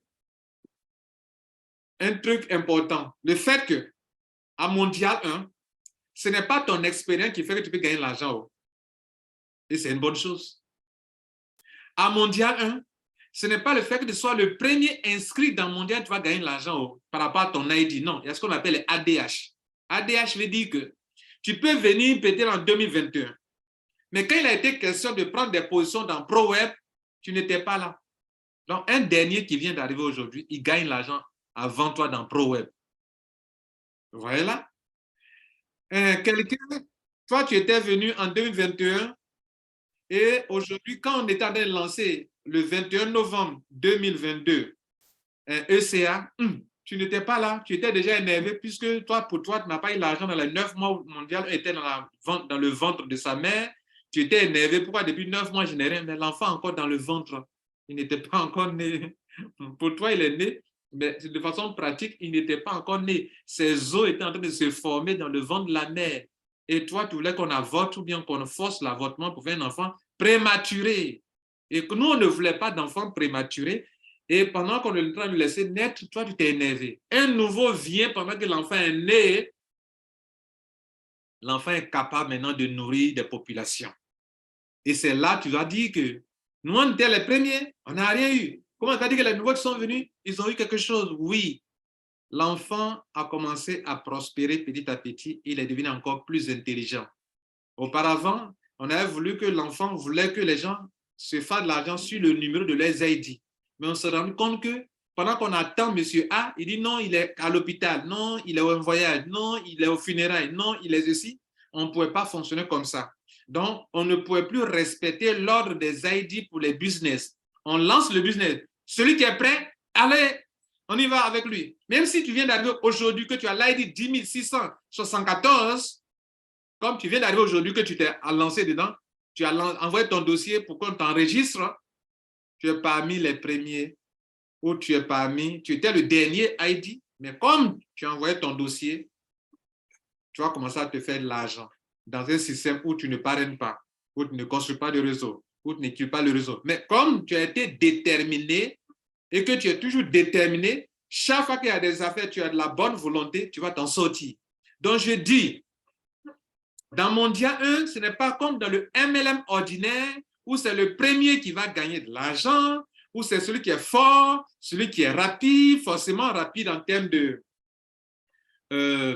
un truc important. Le fait que à Mondial 1, ce n'est pas ton expérience qui fait que tu peux gagner l'argent. Et c'est une bonne chose. À Mondial 1, ce n'est pas le fait que tu sois le premier inscrit dans Mondial, tu vas gagner l'argent par rapport à ton ID. Non, il y a ce qu'on appelle les ADH. ADH veut dire que tu peux venir peut-être en 2021. Mais quand il a été question de prendre des positions dans ProWeb, tu n'étais pas là. Donc, un dernier qui vient d'arriver aujourd'hui, il gagne l'argent avant toi dans ProWeb. Vous voyez là? Quelqu'un, toi, tu étais venu en 2021 et aujourd'hui, quand on était en train de lancer le 21 novembre 2022, ECA, tu n'étais pas là, tu étais déjà énervé puisque toi, pour toi, tu n'as pas eu l'argent dans les 9 mois où Mondial était dans le ventre de sa mère. Tu étais énervé. Pourquoi depuis 9 mois, je n'ai rien? Mais l'enfant encore dans le ventre, il n'était pas encore né. Pour toi, il est né, mais de façon pratique, il n'était pas encore né. Ses os étaient en train de se former dans le ventre de la mère. Et toi, tu voulais qu'on avorte ou bien qu'on force l'avortement pour faire un enfant prématuré. Et que nous, on ne voulait pas d'enfants prématurés. Et pendant qu'on est en train de le laisser naître, toi, tu t'es énervé. Un nouveau vient pendant que l'enfant est né. L'enfant est capable maintenant de nourrir des populations. Et c'est là que tu vas dire que nous, on était les premiers, on n'a rien eu. Comment tu vas dire que les nouveaux qui sont venus, ils ont eu quelque chose? Oui. L'enfant a commencé à prospérer petit à petit. Il est devenu encore plus intelligent. Auparavant, on avait voulu que l'enfant voulait que les gens se fassent de l'argent sur le numéro de leurs ID. Mais on s'est rendu compte que pendant qu'on attend M. A, il dit non, il est à l'hôpital, non, il est en voyage, non, il est au funérailles, non, il est ici. On ne pouvait pas fonctionner comme ça. Donc, on ne pouvait plus respecter l'ordre des ID pour les business. On lance le business. Celui qui est prêt, allez, on y va avec lui. Même si tu viens d'arriver aujourd'hui, que tu as l'ID 10 674, comme tu viens d'arriver aujourd'hui, que tu t'es lancé dedans, tu as envoyé ton dossier pour qu'on t'enregistre, tu es parmi les premiers, ou tu étais le dernier ID, mais comme tu as envoyé ton dossier, tu vas commencer à te faire de l'argent dans un système où tu ne parraines pas, où tu ne construis pas de réseau, où tu n'équipes pas le réseau. Mais comme tu as été déterminé et que tu es toujours déterminé, chaque fois qu'il y a des affaires, tu as de la bonne volonté, tu vas t'en sortir. Donc, je dis, dans Mondial 1, ce n'est pas comme dans le MLM ordinaire où c'est le premier qui va gagner de l'argent, où c'est celui qui est fort, celui qui est rapide, forcément rapide en termes de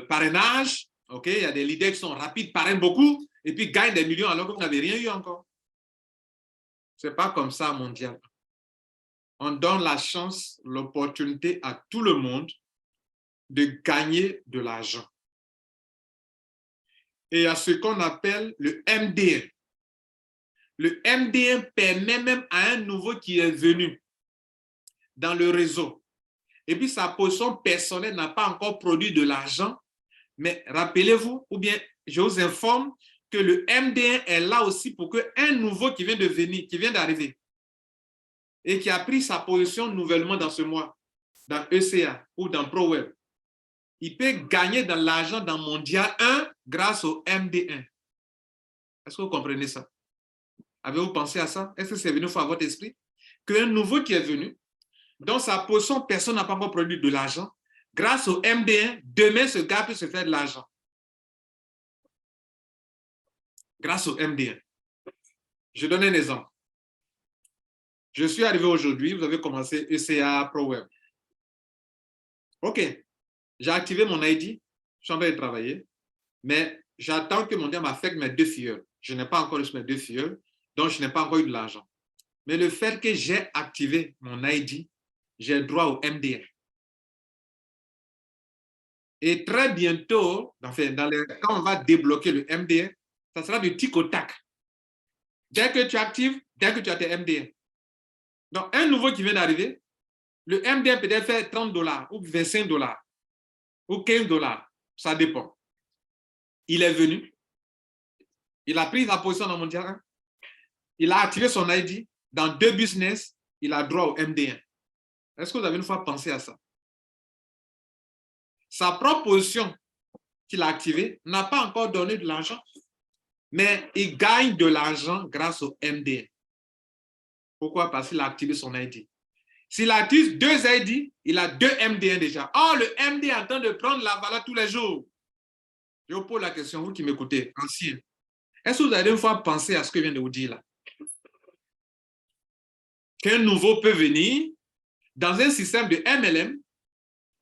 parrainage. Okay? Il y a des leaders qui sont rapides, parrainent beaucoup, et puis gagnent des millions alors que vous n'avez rien eu encore. Ce n'est pas comme ça, Mondial. On donne la chance, l'opportunité à tout le monde de gagner de l'argent. Et il y a ce qu'on appelle le MD1. Le MD1 permet même à un nouveau qui est venu dans le réseau, et puis sa position personnelle n'a pas encore produit de l'argent, mais rappelez-vous, ou bien je vous informe que le MD1 est là aussi pour qu'un nouveau qui vient de venir, qui vient d'arriver, et qui a pris sa position nouvellement dans ce mois, dans ECA ou dans ProWeb, il peut gagner de l'argent dans Mondial 1 grâce au MD1. Est-ce que vous comprenez ça? Avez-vous pensé à ça? Est-ce que c'est venu à votre esprit? Qu'un nouveau qui est venu, dans sa position, personne n'a pas encore produit de l'argent. Grâce au MD1, demain, ce gars peut se faire de l'argent. Grâce au MD1. Je donne un exemple. Je suis arrivé aujourd'hui, vous avez commencé ECA ProWeb. OK. J'ai activé mon ID, je suis en train de travailler, mais j'attends que mon dia m'affecte mes 2 filleuls. Je n'ai pas encore reçu mes 2 filleuls, donc je n'ai pas encore eu de l'argent. Mais le fait que j'ai activé mon ID, j'ai droit au MD1. Et très bientôt, quand on va débloquer le MD1, ça sera du tic au tac. Dès que tu actives, dès que tu as tes MD1. Donc, un nouveau qui vient d'arriver, le MD1 peut-être fait $30 ou $25 ou $15, ça dépend. Il est venu, il a pris sa position dans Mondial 1, il a activé son ID, dans 2 business, il a droit au MD1. Est-ce que vous avez une fois pensé à ça? Sa propre position qu'il a activée n'a pas encore donné de l'argent, mais il gagne de l'argent grâce au MD1. Pourquoi? Parce qu'il a activé son ID. S'il active 2 ID, il a 2 MD1 déjà. Oh, le MD est en train de prendre la valeur tous les jours. Je vous pose la question, vous qui m'écoutez, ancien. Est-ce que vous avez une fois pensé à ce que je viens de vous dire là? Qu'un nouveau peut venir dans un système de MLM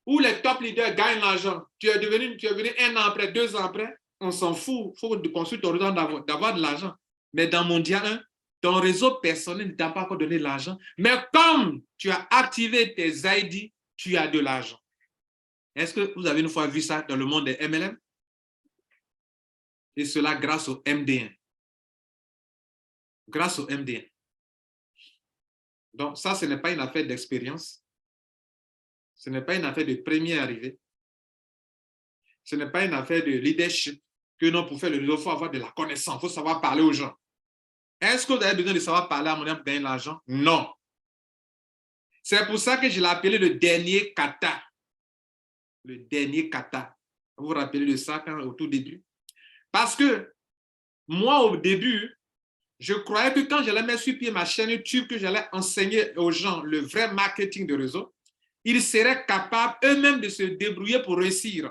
où les top leaders gagnent l'argent. Tu es venu 1 an après, 2 ans après, on s'en fout. Il faut construire ton réseau d'avoir de l'argent. Mais dans Mondial 1, ton réseau personnel ne t'a pas encore donné de l'argent. Mais comme tu as activé tes ID, tu as de l'argent. Est-ce que vous avez une fois vu ça dans le monde des MLM? Et cela grâce au MD1. Grâce au MD1. Donc ça, ce n'est pas une affaire d'expérience. Ce n'est pas une affaire de premier arrivé. Ce n'est pas une affaire de leadership. Que non, pour faire le réseau, il faut avoir de la connaissance. Il faut savoir parler aux gens. Est-ce que vous avez besoin de savoir parler à mon âme pour gagner l'argent? Non. C'est pour ça que je l'ai appelé le dernier kata. Le dernier kata. Vous vous rappelez de ça au tout début? Parce que moi, au début, je croyais que quand j'allais mettre sur pied ma chaîne YouTube, que j'allais enseigner aux gens le vrai marketing de réseau, ils seraient capables eux-mêmes de se débrouiller pour réussir.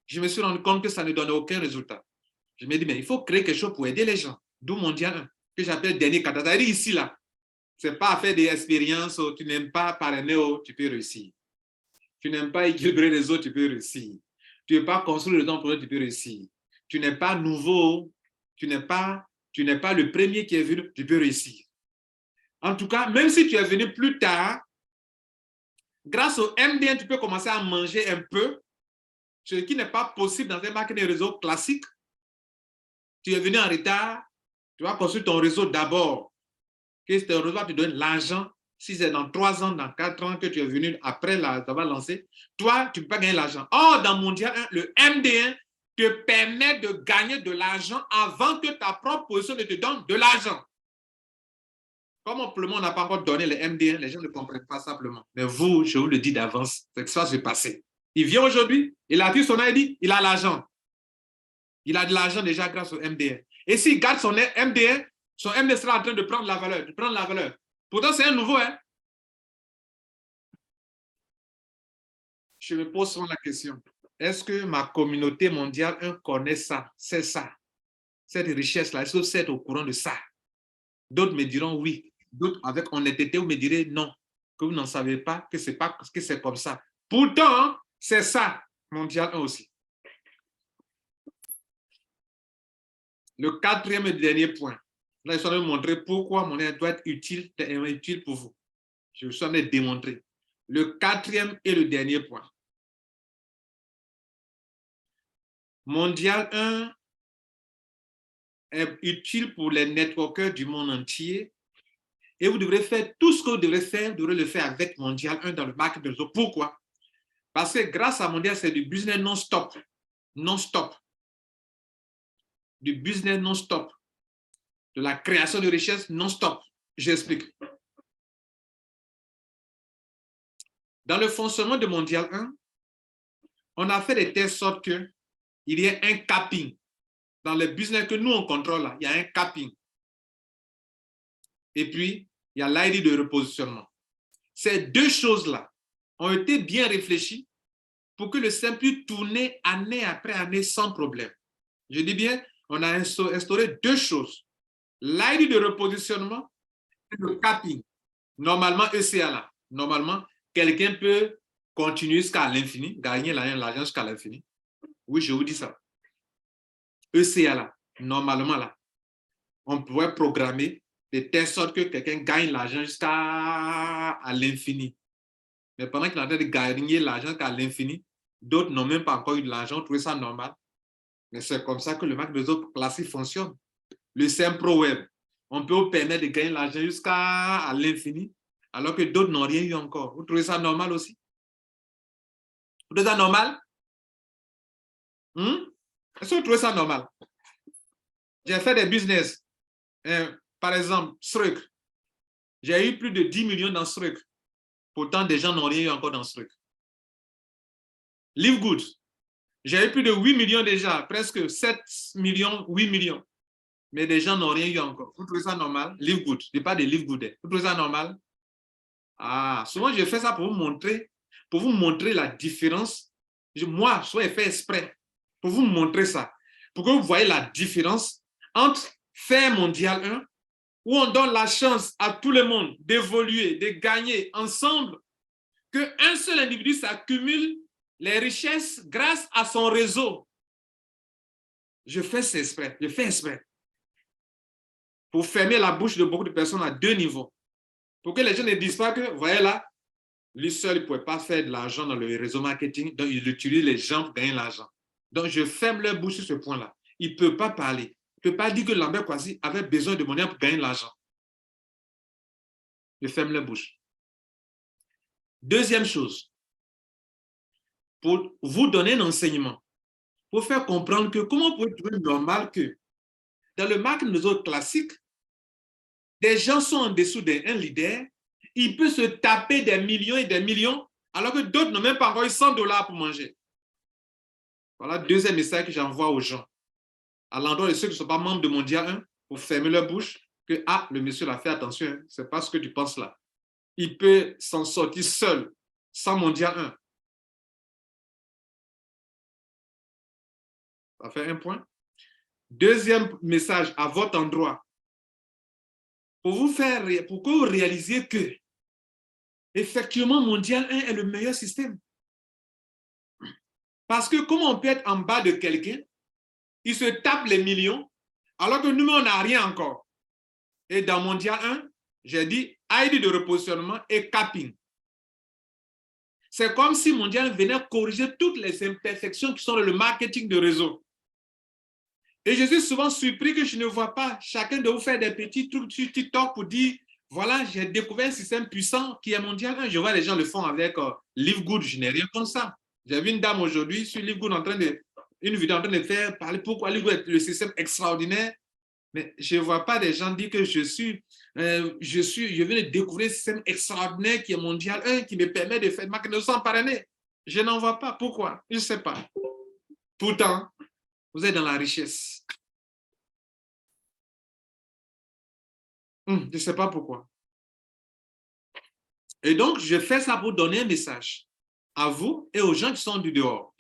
Je me suis rendu compte que ça ne donnait aucun résultat. Je me dis, mais il faut créer quelque chose pour aider les gens. D'où Mondial 1, que j'appelle dernier kata. C'est-à-dire ici, là, ce n'est pas à faire des expériences, tu n'aimes pas parrainer, tu peux réussir. Tu n'aimes pas équilibrer les autres, tu peux réussir. Tu n'es pas construire le temps pour eux, tu peux réussir. Tu n'es pas nouveau, tu n'es pas le premier qui est venu, tu peux réussir. En tout cas, même si tu es venu plus tard, grâce au MD1, tu peux commencer à manger un peu, ce qui n'est pas possible dans un marketing réseau classique. Tu es venu en retard, tu vas construire ton réseau d'abord. Que ton réseau va te donner l'argent. Si c'est dans 3 ans, dans 4 ans que tu es venu après d'avoir lancé, toi, tu ne peux pas gagner l'argent. Or, dans Mondial 1, le MD1 te permet de gagner de l'argent avant que ta propre position ne te donne de l'argent. Comme le monde n'a pas encore donné le MD1, les gens ne comprennent pas simplement. Mais vous, je vous le dis d'avance, c'est que ça va se passer. Il vient aujourd'hui, il a activé son ID, il a l'argent. Il a de l'argent déjà grâce au MD1. Et s'il garde son MD1, son MD sera en train de prendre la valeur, Pourtant, c'est un nouveau. Hein? Je me pose souvent la question. Est-ce que ma communauté mondiale connaît ça? C'est ça. Cette richesse-là, est-ce que vous êtes au courant de ça? D'autres me diront oui. D'autres, avec honnêteté, vous me direz non. Que vous n'en savez pas, que c'est comme ça. Pourtant, c'est ça, Mondial 1 aussi. Le 4e et dernier point. Là, je suis en train de montrer pourquoi mon aide doit être utile pour vous. Je suis en train de démontrer. Le 4e et le dernier point. Mondial 1 est utile pour les networkers du monde entier et vous devrez faire tout ce que vous devrez faire, vous devrez le faire avec Mondial 1 dans le marketing de réseau. Pourquoi? Parce que grâce à Mondial, c'est du business non-stop. Non-stop. du business non-stop, de la création de richesse non-stop. J'explique. Dans le fonctionnement de Mondial 1, on a fait de telle sorte qu'il y ait un capping. Dans le business que nous, on contrôle, là, il y a un capping. Et puis, il y a l'ID de repositionnement. Ces deux choses-là ont été bien réfléchies pour que le système puisse tourner année après année sans problème. Je dis bien, on a instauré deux choses. L'ID de repositionnement et le capping. Normalement, ECA là. Normalement, quelqu'un peut continuer jusqu'à l'infini, gagner l'argent jusqu'à l'infini. Oui, je vous dis ça. ECA là, normalement là, on pourrait programmer de telle sorte que quelqu'un gagne l'argent jusqu'à l'infini. Mais pendant qu'il est en train de gagner l'argent jusqu'à l'infini, d'autres n'ont même pas encore eu de l'argent, trouvent ça normal. Mais c'est comme ça que le marché des autres classiques fonctionne. Le CM Pro Web, on peut vous permettre de gagner l'argent jusqu'à l'infini, alors que d'autres n'ont rien eu encore. Vous trouvez ça normal aussi? Vous trouvez ça normal? Est-ce que vous trouvez ça normal? J'ai fait des business. Par exemple, Struck. J'ai eu plus de 10 millions dans Struck. Pourtant, des gens n'ont rien eu encore dans Struck. Live Good. J'ai eu plus de 8 millions déjà, presque 7 millions, 8 millions. Mais des gens n'ont rien eu encore. Vous trouvez ça normal? Live Good. Je ne dis pas de Live Good. Vous trouvez ça normal? Ah, souvent, je fais ça pour vous montrer la différence. Moi, soit fait exprès, pour vous montrer ça. Pour que vous voyez la différence entre faire Mondial 1, où on donne la chance à tout le monde d'évoluer, de gagner ensemble, qu'un seul individu s'accumule les richesses grâce à son réseau. Je fais ça exprès, je fais exprès. Pour fermer la bouche de beaucoup de personnes à deux niveaux. Pour que les gens ne disent pas que, vous voyez là, lui seul, il ne pouvait pas faire de l'argent dans le réseau marketing, donc il utilise les gens pour gagner l'argent. Donc, je ferme leur bouche sur ce point-là. Il ne peut pas parler. Il ne peut pas dire que Lambert Kouassi avait besoin de monnaie pour gagner l'argent. Je ferme leur bouche. Deuxième chose, pour vous donner un enseignement, pour faire comprendre que comment vous pouvez trouver normal que dans le marketing des autres classiques, des gens sont en dessous d'un leader, il peut se taper des millions et des millions, alors que d'autres n'ont même pas encore eu $100 pour manger. Voilà le deuxième message que j'envoie aux gens, à l'endroit de ceux qui ne sont pas membres de Mondial 1, pour fermer leur bouche, que ah, le monsieur l'a fait, attention, ce n'est pas ce que tu penses là. Il peut s'en sortir seul, sans Mondial 1. Ça fait un point. Deuxième message à votre endroit, pour que vous réalisiez que effectivement, Mondial 1 est le meilleur système. Parce que comment on peut être en bas de quelqu'un, il se tape les millions, alors que nous, on n'a rien encore. Et dans Mondial 1, j'ai dit ID de repositionnement et capping. C'est comme si Mondial venait corriger toutes les imperfections qui sont dans le marketing de réseau. Et je suis souvent surpris que je ne vois pas chacun de vous faire des petits trucs sur TikTok pour dire voilà, j'ai découvert un système puissant qui est Mondial 1. Je vois les gens le font avec Live Good, je n'ai rien comme ça. J'ai vu une dame aujourd'hui sur Live Good une vidéo en train de faire parler pourquoi Live Good est le système extraordinaire. Mais je ne vois pas des gens dire que je viens de découvrir un système extraordinaire qui est Mondial 1, qui me permet de faire marque de 100 par année. Je n'en vois pas. Pourquoi? Je ne sais pas. Pourtant, vous êtes dans la richesse. Je ne sais pas pourquoi. Et donc, je fais ça pour donner un message à vous et aux gens qui sont dehors,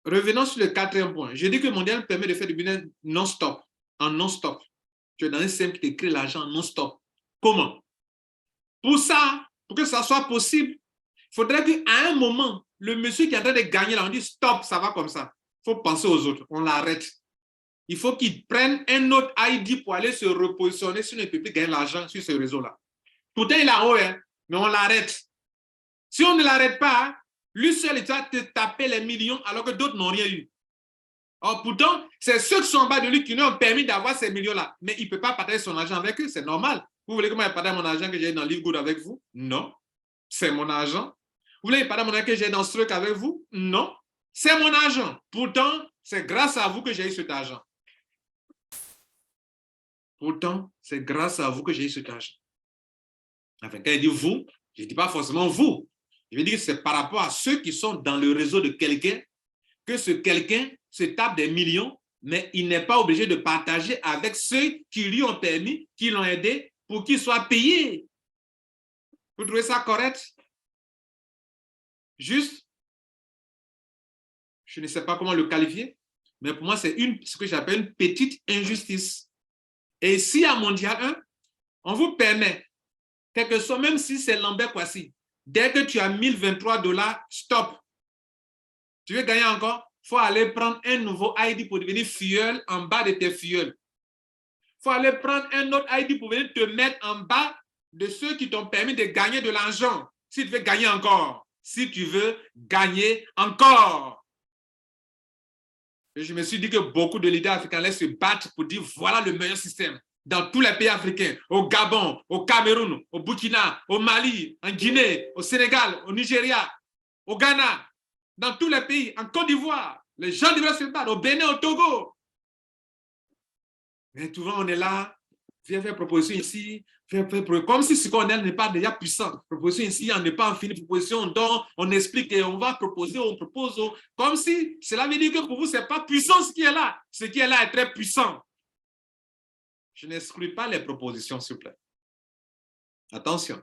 Revenons sur le quatrième point. Je dis que Mondial permet de faire du business non-stop, en non-stop. Tu es dans un système qui te crée l'argent non-stop. Comment? Pour ça, pour que ça soit possible, il faudrait qu'à un moment, le monsieur qui est en train de gagner là, on dit stop, ça va comme ça. Il faut penser aux autres, on l'arrête. Il faut qu'il prenne un autre ID pour aller se repositionner si on ne peut plus gagner l'argent sur ce réseau-là. Pourtant, il est en haut, hein, mais on l'arrête. Si on ne l'arrête pas, lui seul, il va te taper les millions alors que d'autres n'ont rien eu. Or, pourtant, c'est ceux qui sont en bas de lui qui lui ont permis d'avoir ces millions-là. Mais il ne peut pas partager son argent avec eux, c'est normal. Vous voulez que moi je partage mon argent que j'ai dans Live Good avec vous? Non. C'est mon argent. Vous voulez partager mon argent que j'ai dans Struck avec vous? Non. C'est mon argent. Pourtant, c'est grâce à vous que j'ai eu cet argent. Pourtant, c'est grâce à vous que j'ai eu cet argent. Enfin, quand il dit vous, je ne dis pas forcément vous. Je veux dire que c'est par rapport à ceux qui sont dans le réseau de quelqu'un que ce quelqu'un se tape des millions, mais il n'est pas obligé de partager avec ceux qui lui ont permis, qui l'ont aidé pour qu'il soit payé. Vous trouvez ça correct? Juste? Je ne sais pas comment le qualifier, mais pour moi, c'est ce que j'appelle une petite injustice. Et ici, à Mondial 1, on vous permet, quel que soit, même si c'est Lambert Kwasi, dès que tu as $1023, stop. Tu veux gagner encore? Il faut aller prendre un nouveau ID pour devenir filleul en bas de tes filleuls. Il faut aller prendre un autre ID pour venir te mettre en bas de ceux qui t'ont permis de gagner de l'argent. Si tu veux gagner encore. Si tu veux gagner encore. Et je me suis dit que beaucoup de leaders africains allaient se battre pour dire voilà le meilleur système. Dans tous les pays africains, au Gabon, au Cameroun, au Burkina, au Mali, en Guinée, au Sénégal, au Nigeria, au Ghana, dans tous les pays, en Côte d'Ivoire, les gens devraient se battre, au Bénin, au Togo. Mais souvent, on est là, viens faire proposition ici, comme si ce qu'on est n'est pas déjà puissant. Proposition ici, on n'est pas en fini, proposition, donc on explique et on va proposer, on propose, comme si cela veut dire que pour vous, ce n'est pas puissant ce qui est là. Ce qui est là est très puissant. Je n'exclus pas les propositions, s'il vous plaît. Attention,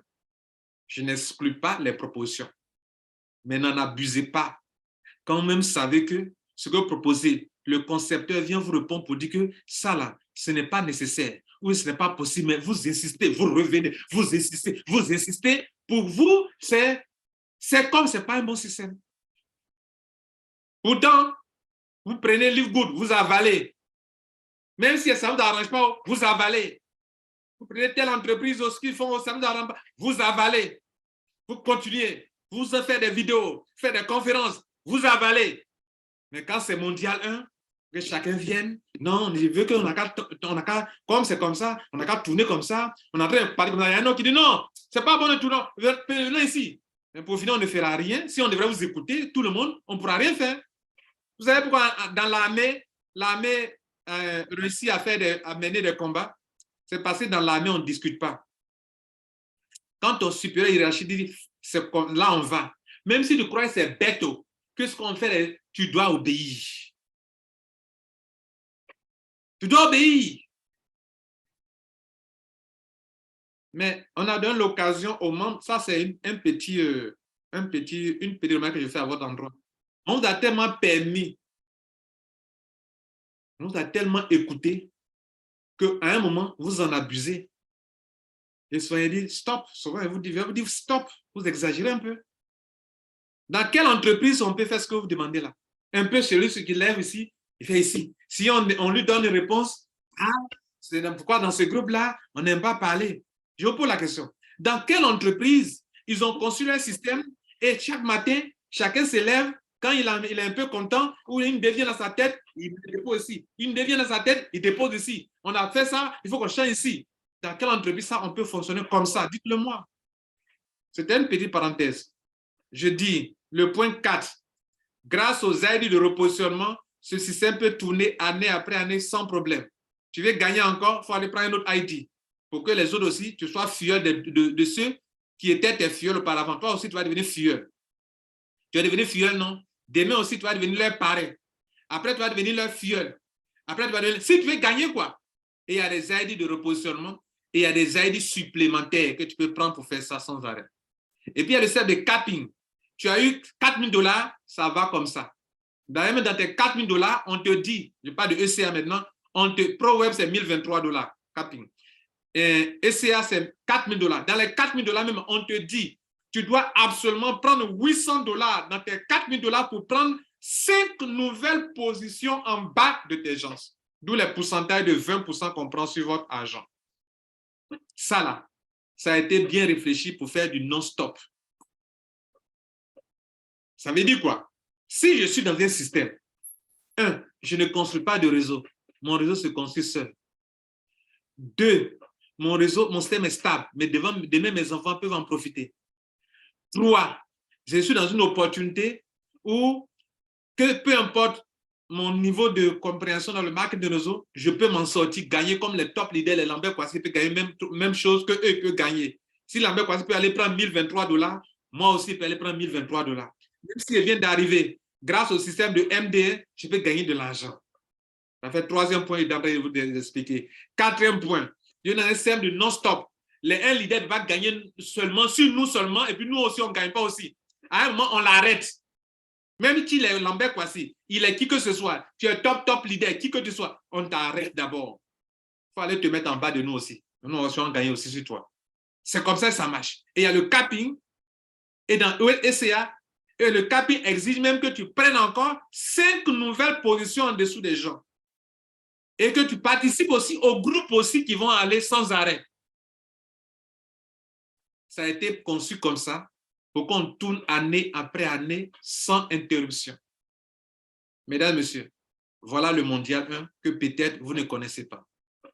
je n'exclus pas les propositions. Mais n'en abusez pas. Quand même, savez que ce que vous proposez, le concepteur vient vous répondre pour dire que ça là, ce n'est pas nécessaire. Oui, ce n'est pas possible, mais vous insistez, vous revenez, vous insistez, vous insistez. Pour vous, c'est comme ce n'est pas un bon système. Pourtant, vous prenez Live Good, vous avalez. Même si ça ne vous arrange pas, vous avalez. Vous prenez telle entreprise aussi qui font, ça ne vous arrange pas, vous avalez. Vous continuez, vous faites des vidéos, faites des conférences, vous avalez. Mais quand c'est Mondial 1, que chacun vienne, non, je veux qu'on a qu'à, comme c'est comme ça, on n'a qu'à tourner comme ça, on est en train de parler comme ça. Il y a un autre qui dit non, c'est pas bon de tourner, venez ici. Mais pour finir, on ne fera rien. Si on devrait vous écouter, tout le monde, on ne pourra rien faire. Vous savez pourquoi dans l'armée réussit à mener des combats? C'est parce que dans l'armée, on ne discute pas. Quand ton supérieur hiérarchique dit, là on va, même si tu crois que c'est bête, que ce qu'on fait, tu dois obéir. Tu dois obéir. Mais on a donné l'occasion aux membres, ça c'est une petite remarque que je fais à votre endroit. On vous a tellement permis, on vous a tellement écouté qu'à un moment, vous en abusez. Et soyez dit stop. Souvent, vous dites stop, vous exagérez un peu. Dans quelle entreprise on peut faire ce que vous demandez là? Un peu celui qui lève ici, il fait ici. Si on lui donne une réponse, c'est pourquoi dans ce groupe-là, on n'aime pas parler. Je vous pose la question. Dans quelle entreprise ils ont construit un système et chaque matin, chacun se lève, quand il est un peu content, ou il devient dans sa tête, il dépose ici. Il devient dans sa tête, il dépose ici. On a fait ça, il faut qu'on change ici. Dans quelle entreprise ça, on peut fonctionner comme ça? Dites-le moi. C'était une petite parenthèse. Je dis, le point 4, grâce aux aides de repositionnement, ce système peut tourner année après année sans problème. Tu veux gagner encore, il faut aller prendre un autre ID pour que les autres aussi, tu sois filleul de ceux qui étaient tes filleuls auparavant. Toi aussi, tu vas devenir filleul. Tu vas devenir filleul, non? Demain aussi, tu vas devenir leur parrain. Après, tu vas devenir leur filleul. Après, tu vas devenir... Si tu veux gagner, quoi? Et il y a des ID de repositionnement et il y a des ID supplémentaires que tu peux prendre pour faire ça sans arrêt. Et puis, il y a le système de capping. Tu as eu $4,000, ça va comme ça. D'ailleurs, dans tes $4,000, on te dit, je parle de ECA maintenant, ProWeb, c'est $1,023, capping. Et ECA, c'est $4,000. Dans les $4,000 même, on te dit, tu dois absolument prendre $800 dans tes $4,000 pour prendre 5 nouvelles positions en bas de tes gens. D'où les pourcentages de 20% qu'on prend sur votre argent. Ça là, ça a été bien réfléchi pour faire du non-stop. Ça veut dire quoi? Si je suis dans un système, je ne construis pas de réseau. Mon réseau se construit seul. 2, mon système est stable, mais demain, mes enfants peuvent en profiter. 3, je suis dans une opportunité où que peu importe mon niveau de compréhension dans le marketing de réseau, je peux m'en sortir, gagner comme les top leaders, les Lambert Kouassi peuvent gagner même chose que eux peuvent gagner. Si Lambert Kouassi peut aller prendre 1023 $, moi aussi je peux aller prendre 1023 $. Même si je viens d'arriver, grâce au système de MD1, je peux gagner de l'argent. Ça fait troisième point, d'après vous expliquer. Quatrième point, il y a un système de non-stop. Les un leader va gagner seulement sur nous seulement, et puis nous aussi, on ne gagne pas aussi. À un moment, on l'arrête. Même si est Lambert Kouassi, il est qui que ce soit, tu es top leader, qui que tu sois, on t'arrête d'abord. Il faut aller te mettre en bas de nous aussi. Nous aussi, on gagne aussi sur toi. C'est comme ça que ça marche. Et il y a le capping, et dans ECA, et le capping exige même que tu prennes encore 5 nouvelles positions en dessous des gens. Et que tu participes aussi aux groupes aussi qui vont aller sans arrêt. Ça a été conçu comme ça pour qu'on tourne année après année sans interruption. Mesdames, Messieurs, voilà le Mondial 1 que peut-être vous ne connaissez pas.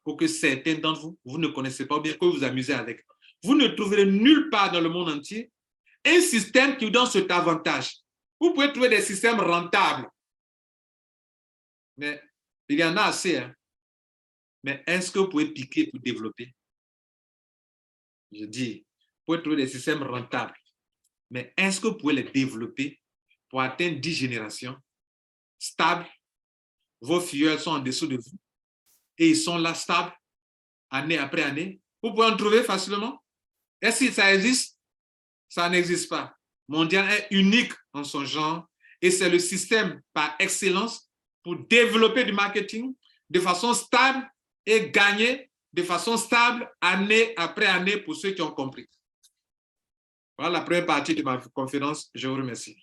Ou que certains d'entre vous, vous ne connaissez pas, ou bien que vous vous amusez avec. Vous ne trouverez nulle part dans le monde entier un système qui vous donne cet avantage. Vous pouvez trouver des systèmes rentables. Mais il y en a assez. Hein. Mais est-ce que vous pouvez piquer pour développer? Je dis, vous pouvez trouver des systèmes rentables. Mais est-ce que vous pouvez les développer pour atteindre 10 générations stables? Vos filleuls sont en dessous de vous et ils sont là stables année après année. Vous pouvez en trouver facilement. Est-ce que ça existe? Ça n'existe pas. Mondial est unique en son genre et c'est le système par excellence pour développer du marketing de façon stable et gagner de façon stable année après année pour ceux qui ont compris. Voilà la première partie de ma conférence. Je vous remercie.